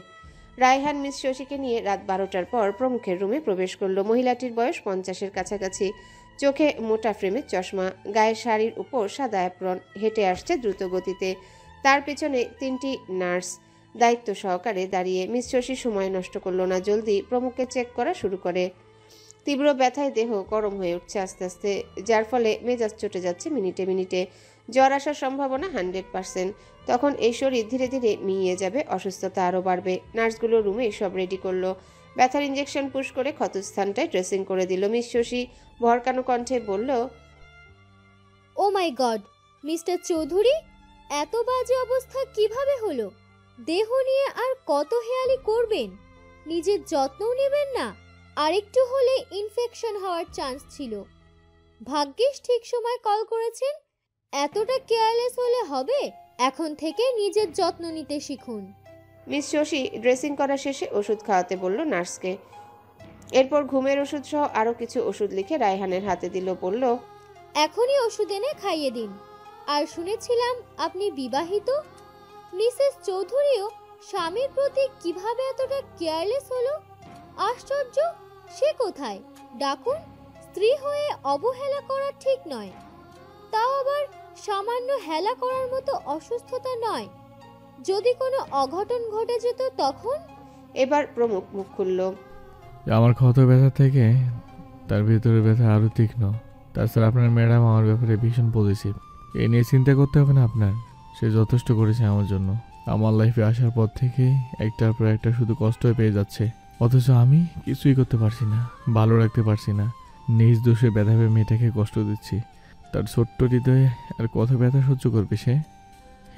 রায়হান মিস শশীকে নিয়ে রাত 12টার পর প্রমুখের রুমে প্রবেশ করলো। মহিলাটির বয়স 50-এর কাছাকাছি। চোখে মোটা ফ্রেমের চশমা, গায়ে শাড়ির উপর সাদা অ্যাপ্রন। হেঁটে আসছে দ্রুত গতিতে। তার পিছনে 3টি নার্স দায়িত্ব সহকারে দাঁড়িয়ে। মিস শশী সময় নষ্ট করলো না, জলদি প্রমুখকে চেক করা শুরু করে। তীব্র ব্যথায় দেহ গরম হয়ে উঠছে আস্তে আস্তে, যার ফলে মেজাজ চটে যাচ্ছে মিনিটে মিনিটে। জ্বর আসার সম্ভাবনা 100%। তখন এই শরীর ধীরে ধীরে মিইয়ে যাবে, অসুস্থতা আরও বাড়বে। নার্সগুলো রুমে সব রেডি করলো। ব্যথার ইঞ্জেকশন পুশ করে ক্ষতস্থানটায় ড্রেসিং করে দিল। মিস শশী ভরকানো কণ্ঠে বলল, ও মাই গড, মিস্টার চৌধুরী, এত বাজে অবস্থা কিভাবে হলো? দেহ নিয়ে আর কত হেয়ালি করবেন? নিজের যত্নও নেবেন না? আরেকটু হলে ইনফেকশন হওয়ার চান্স ছিল। ভাগ্যিস ঠিক সময় কল করেছেন। এতটা কেয়ারলেস হলে হবে? এখন থেকে নিজের যত্ন নিতে শিখুন। মিস শশী ড্রেসিং করা শেষে ওষুধ খাওয়াতে বলল নার্সকে। এরপর ঘুমের ওষুধ সহ আরও কিছু ওষুধ লিখে রায়হানের হাতে দিল। বলল, এখনই ওষুধ এনে খাইয়ে দিন। আর শুনেছিলাম আপনি বিবাহিত। মিসেস চৌধুরীও স্বামীর প্রতি কিভাবে এতটা কেয়ারলেস হলো? আশ্চর্য, সে কোথায়? ডাকুন। স্ত্রী হয়ে অবহেলা করা ঠিক নয়, তাও আবার সামান্য হেলা করার মতো অসুস্থতা নয়। যদি কোনো অঘটন ঘটে যেত তখন? এবার প্রমুখ মুখ খুলল। আমার ক্ষত ব্যথা থেকে তার ভিতরে ব্যথা আরও তীক্ষ্ণ। তাছাড়া আপনার ম্যাডাম আমার ব্যাপারে ভীষণ পজিটিভ। এ নিয়ে চিন্তা করতে হবে না আপনার। সে যথেষ্ট করেছে আমার জন্য। আমার লাইফে আসার পর থেকে একটার পর একটা শুধু কষ্ট পেয়ে যাচ্ছে, অথচ আমি কিছুই করতে পারছি না, ভালো রাখতে পারছি না। নিজ দোষে ব্যথা পেয়ে মেয়েটাকে কষ্ট দিচ্ছি। তার ছোট্ট হৃদয়ে আর কত ব্যথা সহ্য করবে সে?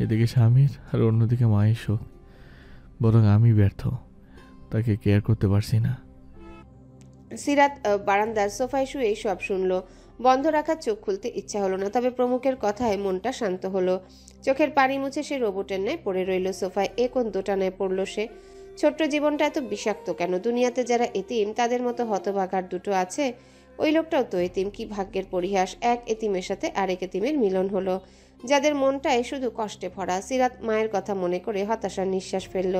এদিকে স্বামীর আর অন্যদিকে মায়ের শোক। বরং আমি ব্যর্থ, তাকে কেয়ার করতে পারছি না। সিরাত বারান্দার সোফায় শুয়ে সব শুনলো। বন্ধ রাখার চোখ খুলতে ইচ্ছা হলো না, তবে প্রমুখের কথায় মনটা শান্ত হলো। চোখের পানি মুছে সে রোবটের ন্যায় পড়ে রইল সোফায়। এ কোন দোটানায় পড়লো সে? ছোট্ট জীবনটা এত বিষাক্ত কেন? দুনিয়াতে যারা এতিম তাদের মতো হতভাগার দুটো আছে, ওই লোকটাও তো এতিম। কি ভাগ্যের পরিহাস! এক এতিমের সাথে আরেক এতিমের মিলন হলো, যাদের মনটায় শুধু কষ্টে ভরা। সিরাত মায়ের কথা মনে করে হতাশার নিঃশ্বাস ফেলল।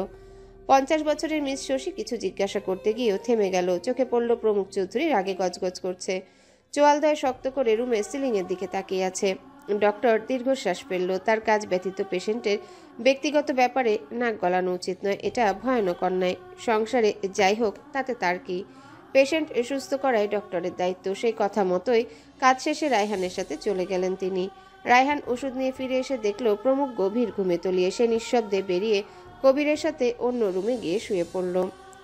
50 বছরের মিস শশী কিছু জিজ্ঞাসা করতে গিয়েও থেমে গেল। চোখে পড়ল প্রমুখ চৌধুরী রাগে গজগজ করছে, চোয়ালদয় শক্ত করে রুমে সিলিংয়ের দিকে তাকিয়ে আছে। ডক্টর দীর্ঘশ্বাস ফেলল। তার কাজ ব্যতীত পেশেন্টের ব্যক্তিগত ব্যাপারে নাক গলানো উচিত নয়, এটা ভয়ানক অন্যায়। সংসারে যাই হোক তাতে তার কি? পেশেন্ট সুস্থ করাই ডক্টরের দায়িত্ব। সেই কথা মতোই কাজ শেষে রায়হানের সাথে চলে গেলেন তিনি। রায়হান ওষুধ নিয়ে ফিরে এসে দেখল প্রমুখ গভীর ঘুমে তলিয়ে। সে নিঃশব্দে বেরিয়ে কবিরের সাথে অন্য রুমে গিয়ে শুয়ে পড়ল।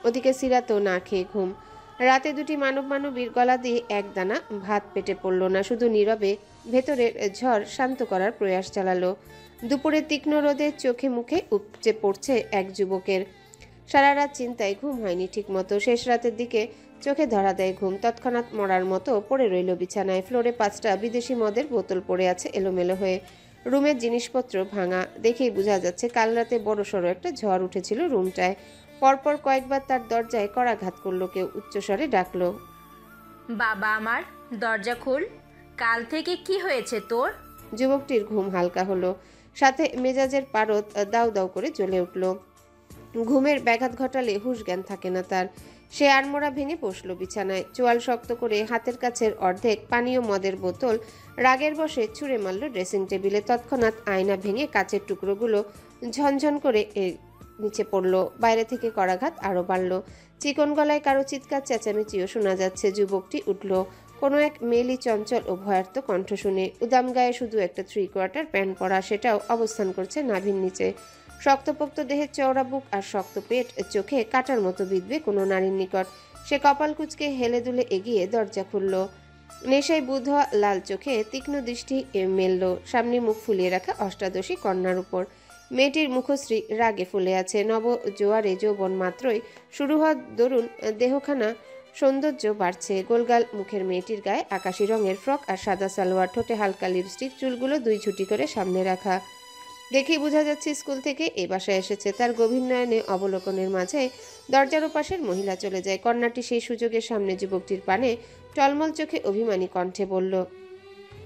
ওদিকে সিরাতও না খেয়ে ঘুম। রাতে দুটি মানবীর গলা দিয়ে এক দানা ভাত পেটে পড়ল না, শুধু নীরবে ভেতরের ঝড় শান্ত করার প্রয়াস চালালো। দুপুরে তীক্ষ্ণ রোদে চোখে মুখে উপচে পড়ছে এক যুবকের। সারা রাত চিন্তায় ঘুম হয়নি ঠিক মতো। শেষ রাতের দিকে চোখে ধরা দেয় ঘুম। তৎক্ষণাৎ মরার মতো পড়ে রইল বিছানায়। ফ্লোরে 5টা বিদেশি মদের বোতল পড়ে আছে এলোমেলো হয়ে। রুমের জিনিসপত্র ভাঙা, দেখেই বোঝা যাচ্ছে কাল রাতে বড়সড় একটা ঝড় উঠেছিল রুমটায়। পরপর কয়েকবার তার দরজায় করাঘাত করলো কেউ, উচ্চস্বরে ডাকলো, বাবা আমার, দরজা খোল, কাল থেকে কি হয়েছে তোর? যুবকটির ঘুম হালকা হলো, সাথে মেজাজের পারদ দাউ দাউ করে জ্বলে উঠল। ঘুমের ব্যাঘাত ঘটালে হুঁশ জ্ঞান থাকে না তার। সে আড়মোড়া ভেঙে বসলো বিছানায়। চোয়াল শক্ত করে হাতের কাছের অর্ধেক পানীয় মদের বোতল রাগের বশে ছুঁড়ে মারল ড্রেসিং টেবিলে। তৎক্ষণাৎ আয়না ভেঙে কাচের টুকরোগুলো ঝনঝন করে নিচে পড়লো। বাইরে থেকে করাঘাত আরো বাড়ল। চিকন গলায় কারো চিৎকার চেঁচামেচিও শোনা যাচ্ছে। যুবকটি উঠল কোনো এক মেলি চঞ্চল ও ভয়ার্ত কণ্ঠ শুনে। উদাম গায়ে শুধু একটা 3/4 প্যান্ট পরা, সেটাও অবস্থান করছে নাভির নিচে। শক্তপোক্ত দেহের চওড়া বুক আর শক্ত পেট চোখে কাটার মতো বিঁধবে কোনো নারীর নিকট। সে কপাল কুঁচকে হেলে দুলে এগিয়ে দরজা খুলল। নেশায় বুধ হওয়া লাল চোখে তীক্ষ্ণ দৃষ্টি মেলল সামনে মুখ ফুলিয়ে রাখা অষ্টাদশী কন্যার উপর। মেয়েটির মুখশ্রী রাগে ফুলে আছে। নব জোয়ারে যৌবন মাত্রই শুরু হওয়া দরুন দেহখানা সৌন্দর্য বাড়ছে। গোলগাল মুখের মেয়েটির গায়ে আকাশি রঙের ফ্রক আর সাদা সালোয়ার, ঠোঁটে হালকা লিপস্টিক, চুলগুলো 2 ঝুঁটি করে সামনে রাখা। দেখেই বোঝা যাচ্ছে স্কুল থেকে এ বাসায় এসেছে। তার গভীর নয়নে অবলোকনের মাঝে দরজার ওপাশের মহিলা চলে যায়। কন্যাটি সেই সুযোগের সামনে যুবকটির পানে টলমল চোখে অভিমানী কণ্ঠে বলল,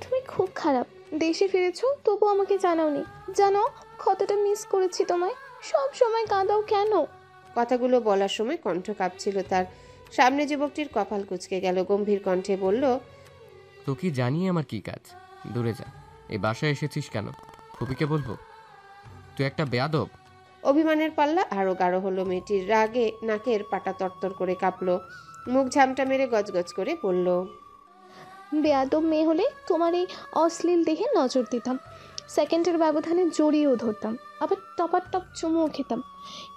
তুমি খুব খারাপ, দেশে ফিরেছো তবু আমাকে জানাওনি। জানো কতটা মিস করেছি তোমায়, সব সময় কাঁদাও কেন? কথাগুলো বলার সময় কণ্ঠ কাঁপছিল তার। সামনে যুবকটির কপাল কুঁচকে গেল। গম্ভীর কণ্ঠে বলল, তো কি জানি আমার কি কাজ? দূরে যা। এই বাসায় এসেছিস কেন? কবিকে বলবো তুই একটা বেয়াদব। অভিমানের পাল্লা আরো গাঢ় হলো মেয়েটির। রাগে নাকের পাটা তরতর করে কাঁপলো। মুখ ঝামটা মেরে গজগজ করে বলল, বেয়াদব মেয়ে হলে তোমার এই অশ্লীল দেহে নজর দিতাম, সেকেন্ডের ব্যবধানে জড়িয়েও ধরতাম, আবার টপার টপ চুমুও খেতাম।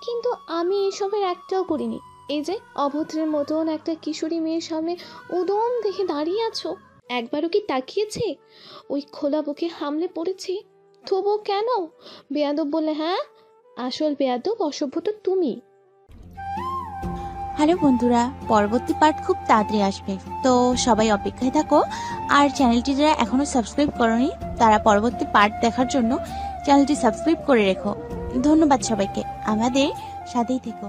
কিন্তু আমি এসবের একটাও করিনি। এই যে অভদ্রের মতন একটা কিশোরী মেয়ের সামনে উদম দেখে দাঁড়িয়ে আছো, একবারও কি তাকিয়েছে? ওই খোলা বুকে হামলে পড়েছি, তবুও কেন বেয়াদব বলে? হ্যাঁ, আসল বেয়াদব অসভ্য তো তুমি। হ্যালো বন্ধুরা, পরবর্তী পার্ট খুব তাড়াতাড়ি আসবে, তো সবাই অপেক্ষায় থাকো। আর চ্যানেলটি যারা এখনো সাবস্ক্রাইব করোনি তারা পরবর্তী পার্ট দেখার জন্য চ্যানেলটি সাবস্ক্রাইব করে রেখো। ধন্যবাদ সবাইকে, আমাদের সাথেই থেকো।